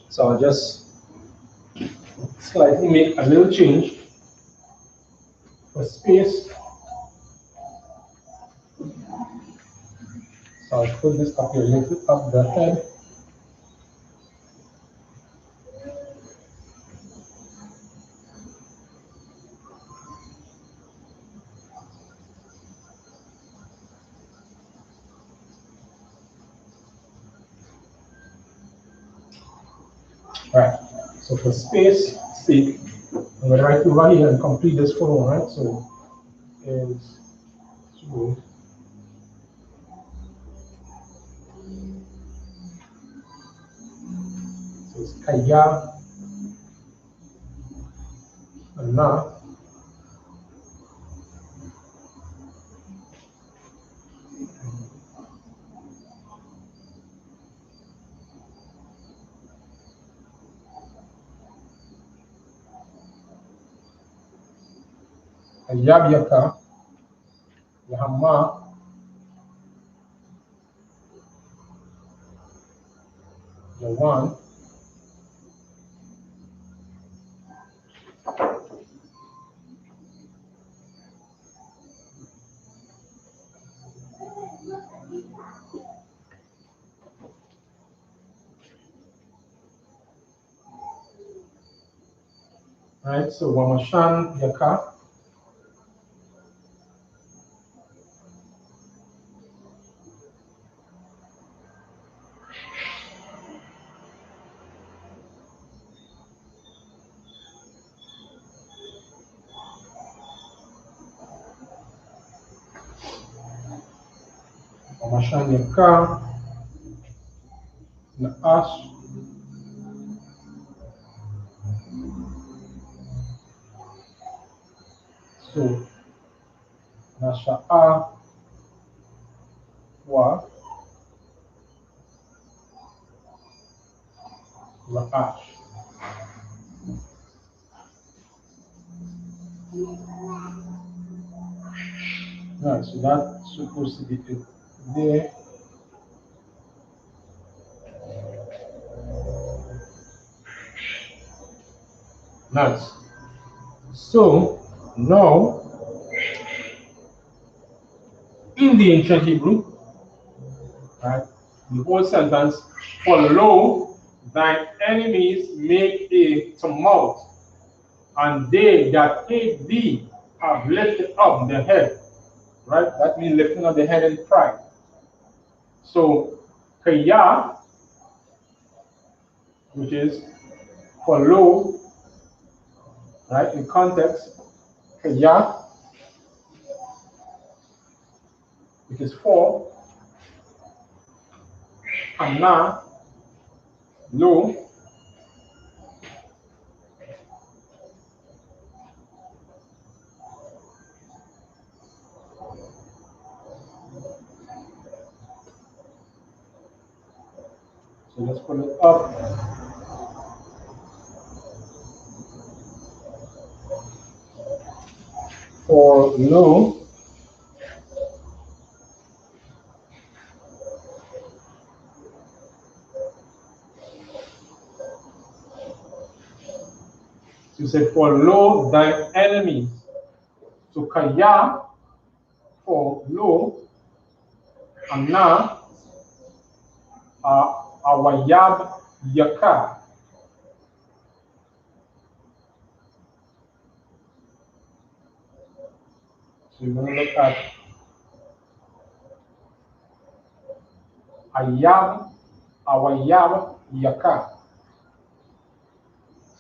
So I'll just slightly make a little change for space. So I'll put this up here, lift it up the head. Right. So for space sake, I'm going to write over here and complete this form, right? So is so it's kaya na yabyaka yahama yawan Right, so Wamashan Yaka. Wamashan Yaka. Na Ash. So Nasha'a wa Ra'ash. Right, so that's supposed to be it there. Nice. So now in the ancient Hebrew, right, the whole sentence, for lo, thine enemies make a tumult, and they that hate thee have lifted up their head. Right? That means lifting up the head in pride. So Kaya, which is for lo, right? In context, Kaya, which is for, Hanna, lo, so let's put it up. For lo, so you say for lo, thine enemies. So Kaya, for lo, Hanna, Awayab Yaka. So you're going to look at Ayab, Awayab Yaka.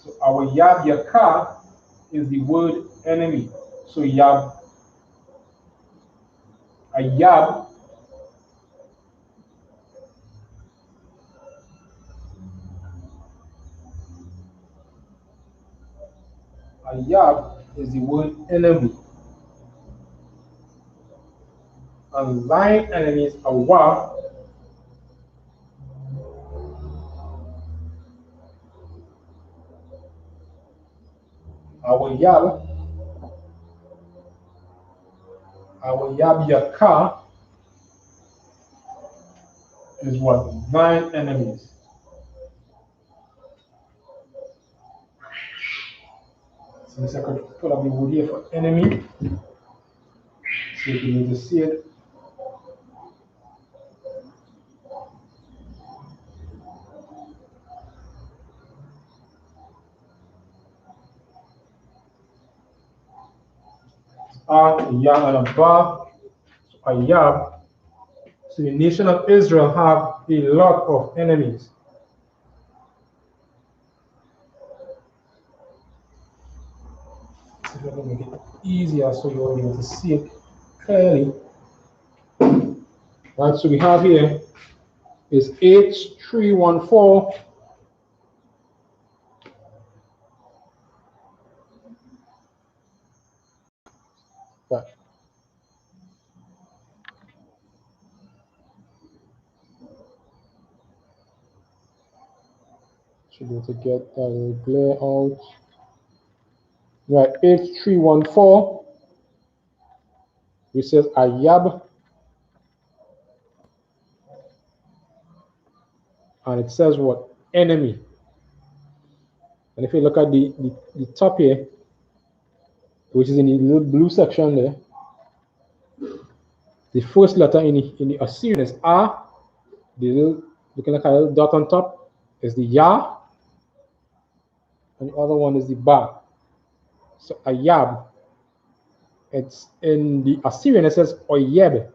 So Awayab Yaka is the word enemy. So Ayab is the word enemy. And thine enemies Awa Awayab Yaka is what? Thine enemies. So this I could put up the word here for enemy. So you need to see it. Ayab and Abba. So Ayab. So the nation of Israel have a lot of enemies. So let me make it easier so you're able to see it clearly. Right, so we have here is H314. Right. Should be able to get that glare out. Right, H314, which says Ayab, and it says what? Enemy. And if you look at the top here, which is in the little blue section there, the first letter in the Assyrian is A. The little, looking like a little dot on top is the Ya, and the other one is the Ba. So Ayab, it's in the Assyrian, it says Oyeb,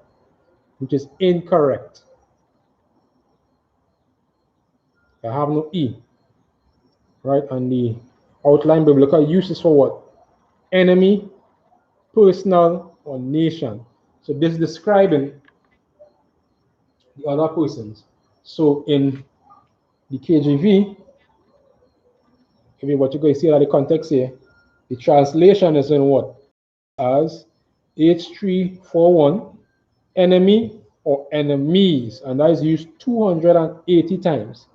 which is incorrect. I have no E, right? And the outline biblical uses for what? Enemy, personal, or nation. So this is describing the other persons. So in the KJV, what you're going to see out of the context here, the translation is in what? As H341, enemy or enemies, and that is used 280 times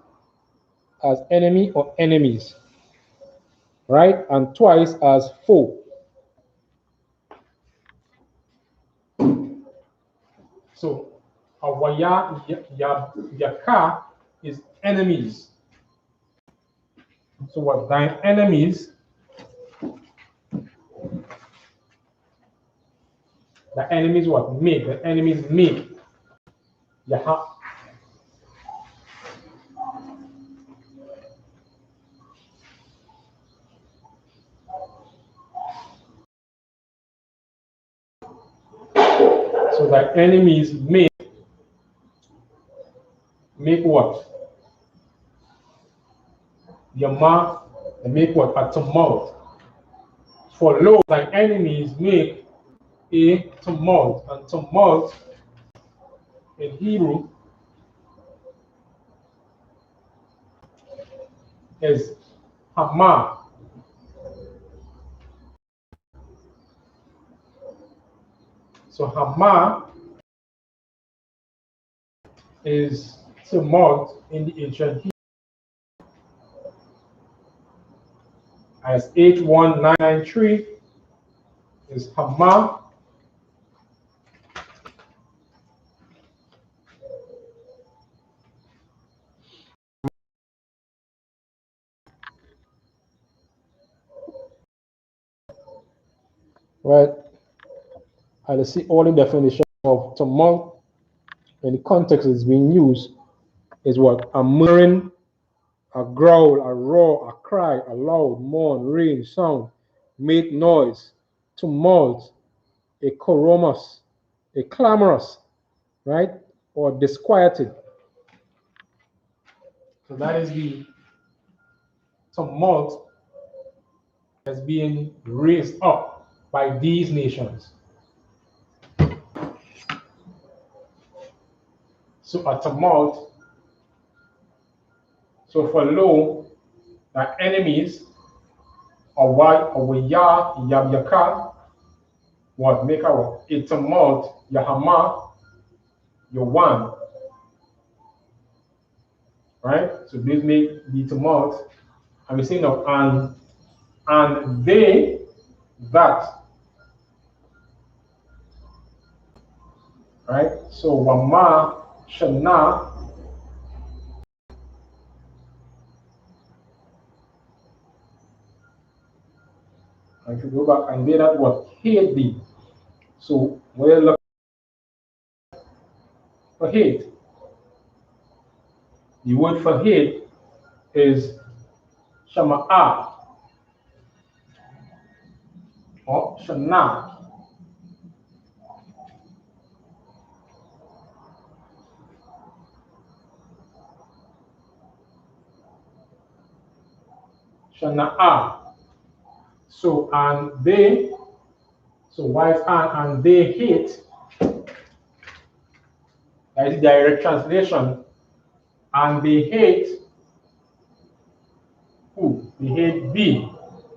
as enemy or enemies, right? And twice as foe. So Awaya Yaka is enemies. So what thine enemies, the enemies what? Make. The enemies make. Yaha. So the enemies make what? Yama, they make what? A tumult. For lo, thy enemies make a tumult. And tumult in Hebrew is Hama. So Hama is tumult in the ancient Hebrew. As H1993 is Hama. Right? And you see all the definition of tumult in the context is being used is what? A murmuring, a growl, a roar, a cry, a loud, mourn, rain, sound, make noise, tumult, a choromos, a clamorous, right? Or disquieted. So that is the tumult that's being raised up by these nations. So a tumult. So for lo, the enemies or ya yabyaka, what make our a tumult, yahama, one, right? So these make the tumult. And we say now, and they that, right? So wama shana, and if you go back, and they that what hate thee. So when you look for hate, the word for hate is shama'a or shana. Shana'a. So and they, so why is and they hate? That is direct translation. And they hate who? They hate thee.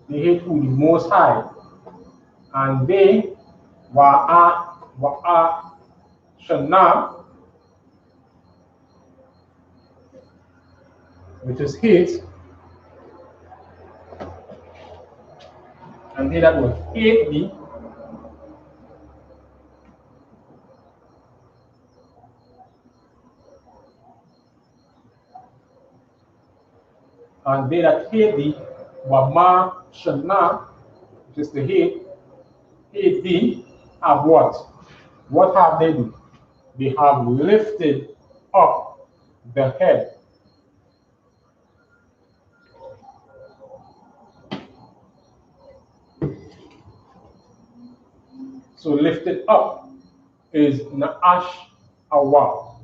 They hate who? The Most High. And they wa'a shana, which is hate, and they that will hate thee, and they that hate thee, wama shana, which is the hate thee, have what? What have they do? They have lifted up the head. So lifted up is Na'ash Awa.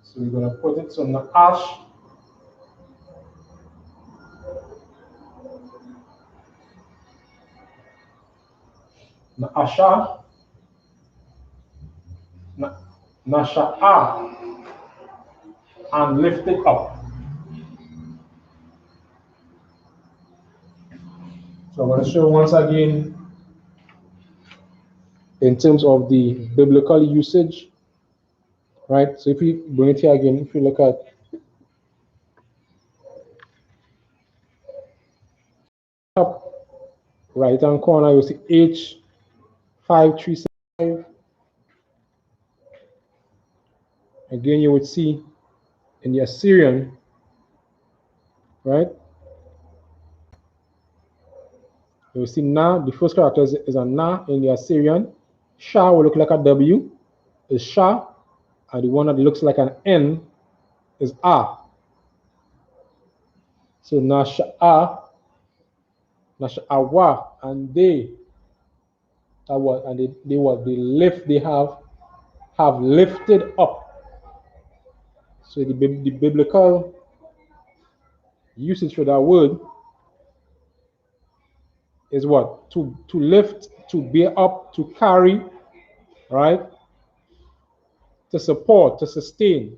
So we're going to put it, so Na'ash Na'asha Nasha'a and lifted up. So I'm going to show once again in terms of the biblical usage, right? So if we bring it here again, if you look at top right hand corner, you see H5375. Again, you would see in the Assyrian, right? You will see Na, the first character is a Na in the Assyrian. Sha will look like a W, is Sha, and the one that looks like an N is A. So Nasha'awa, and they are what? And they what? They lift, they have lifted up. So the biblical usage for that word is what? To lift, to bear up, to carry, right? To support, to sustain,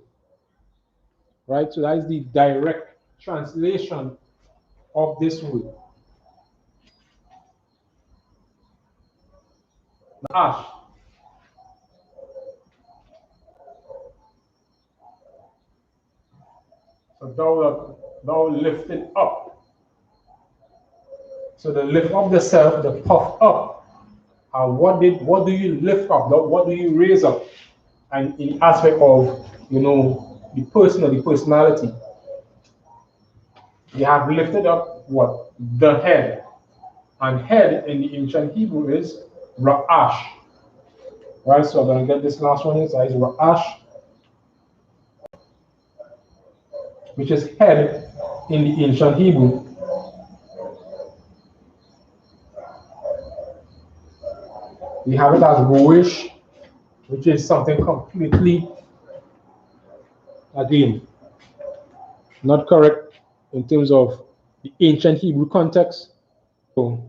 right? So that is the direct translation of this word. Ash. So thou lifted up. So the lift up the self, the puff up. And what do you lift up? What do you raise up? And in the aspect of, the person or the personality, you have lifted up what? The head. And head in the ancient Hebrew is Ra'ash. Right, so I'm going to get this last one here. So it's Ra'ash, which is head in the ancient Hebrew. We have it as Roish, which is something completely, again, not correct in terms of the ancient Hebrew context. So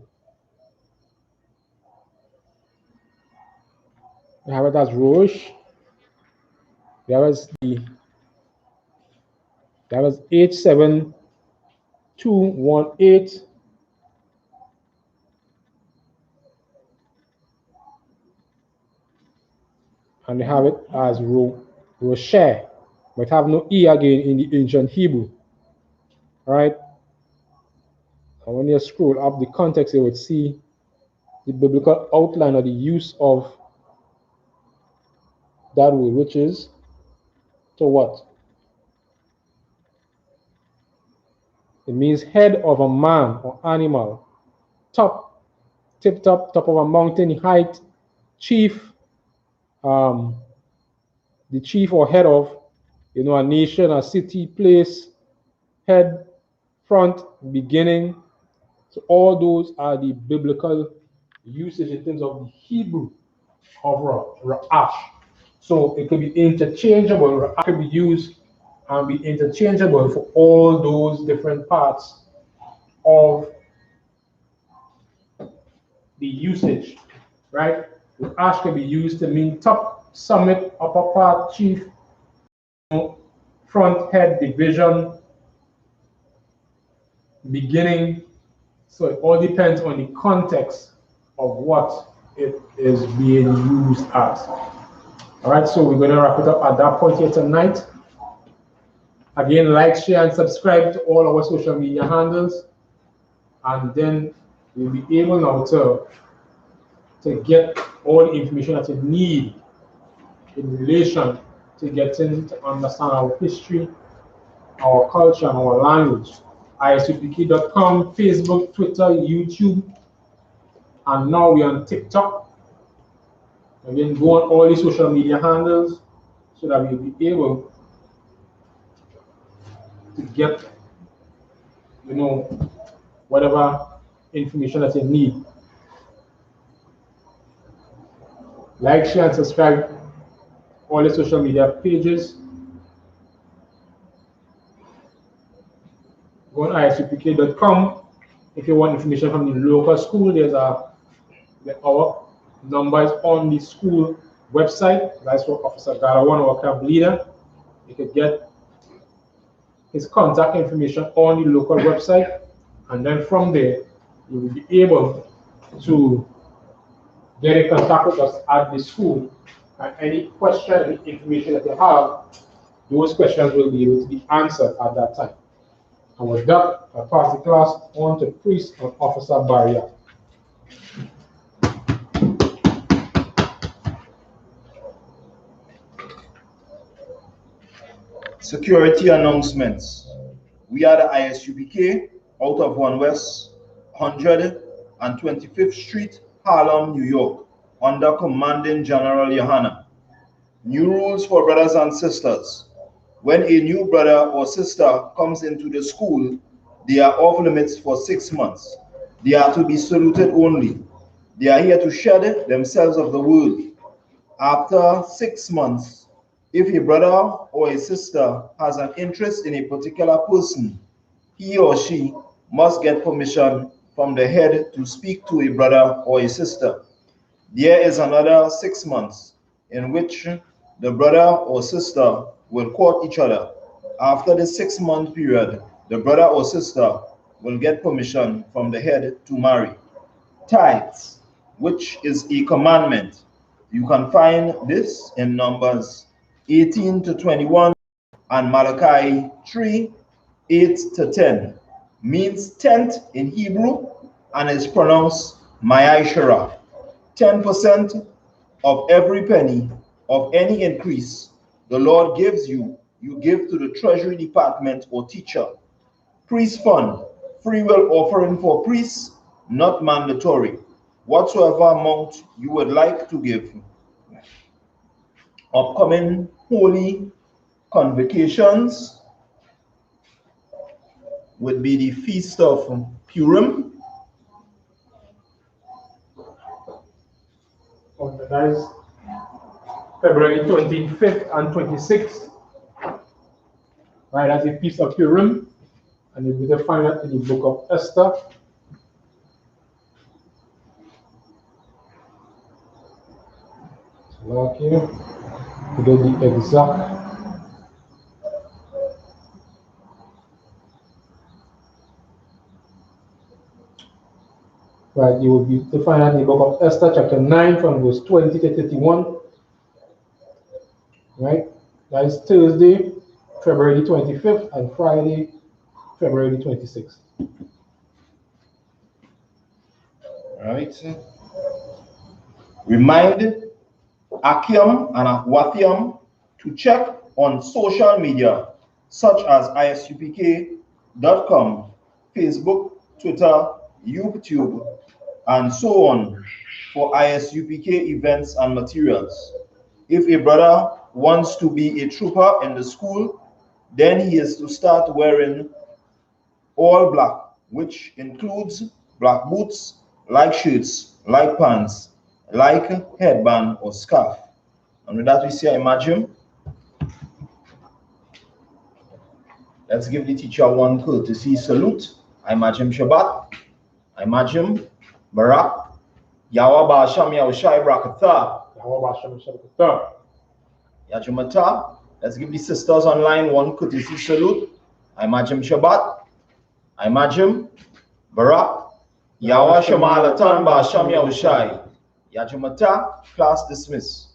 we have it as Roish. That was H7218. And they have it as Rosheh, but have no E again in the ancient Hebrew. Right? And when you scroll up the context, you would see the biblical outline or the use of that word, which is to what? It means head of a man or animal, top of a mountain height, chief, the chief or head of, a nation, a city, place, head, front, beginning. So all those are the biblical usage in terms of the Hebrew of Ra'ash. So it could be interchangeable. Ra'ash could be used and be interchangeable for all those different parts of the usage, right? Ra'ash can be used to mean top, summit, upper part, chief, front, head, division, beginning. So it all depends on the context of what it is being used as. All right, so we're going to wrap it up at that point here tonight. Again, like, share, and subscribe to all our social media handles. And then you'll be able now to get all the information that you need in relation to getting to understand our history, our culture, and our language. I.S.U.P.K.com, Facebook, Twitter, YouTube, and now we're on TikTok. Again, go on all the social media handles so that we'll be able to get, whatever information that you need. Like, share, and subscribe all the social media pages. Go on ISUPK.com. If you want information from the local school, our number is on the school website. That's what Officer Lashawan, our camp leader. You can get his contact information on the local website, and then from there you will be able to get in contact with us at the school, and any question, any information that you have, those questions will be able to be answered at that time. And with that, I pass the class on to Priest and Officer Barrier. Security announcements. We are the I.S.U.P.K out of 1 West 125th Street, Harlem, New York, under Commanding General Yahanna. New rules for brothers and sisters. When a new brother or sister comes into the school, they are off limits for 6 months. They are to be saluted only. They are here to shed themselves of the world. After 6 months, if a brother or a sister has an interest in a particular person, he or she must get permission from the head to speak to a brother or a sister. There is another 6 months in which the brother or sister will court each other. After the 6-month period, the brother or sister will get permission from the head to marry. Tithes, which is a commandment. You can find this in Numbers 18 to 21 and Malachi 3, 8 to 10. Means tenth in Hebrew and is pronounced Ma'ashara. 10% of every penny of any increase the Lord gives you, you give to the Treasury Department or teacher. Priest fund, free will offering for priests, not mandatory. Whatsoever amount you would like to give. Upcoming holy convocations would be the Feast of Purim. That is February 25th and 26th. Right, that's the Feast of Purim, and you will find that in the book of Esther. So here, to get the exact right, you will be to find out in the book of Esther, chapter 9, from verse 20 to 31. Right, that is Thursday, February 25th, and Friday, February 26th. Right. Remind Akim and Akwathiam to check on social media such as ISUPK.com, Facebook, Twitter, YouTube, and so on for ISUPK events and materials. If a brother wants to be a trooper in the school, then he is to start wearing all black, which includes black boots, like shirts, like pants, like headband or scarf. And with that, we say, I imagine. Let's give the teacher one courtesy salute. I imagine Shabbat. I imagine Barak. Yahweh Ba'asham Yahushai Brakatha. Yajumata. Let's give the sisters online one courtesy salute. I imagine Shabbat. I imagine Barak. Yahweh Shamalatan Ba'asham Yahushai. Yajumata. Class dismissed.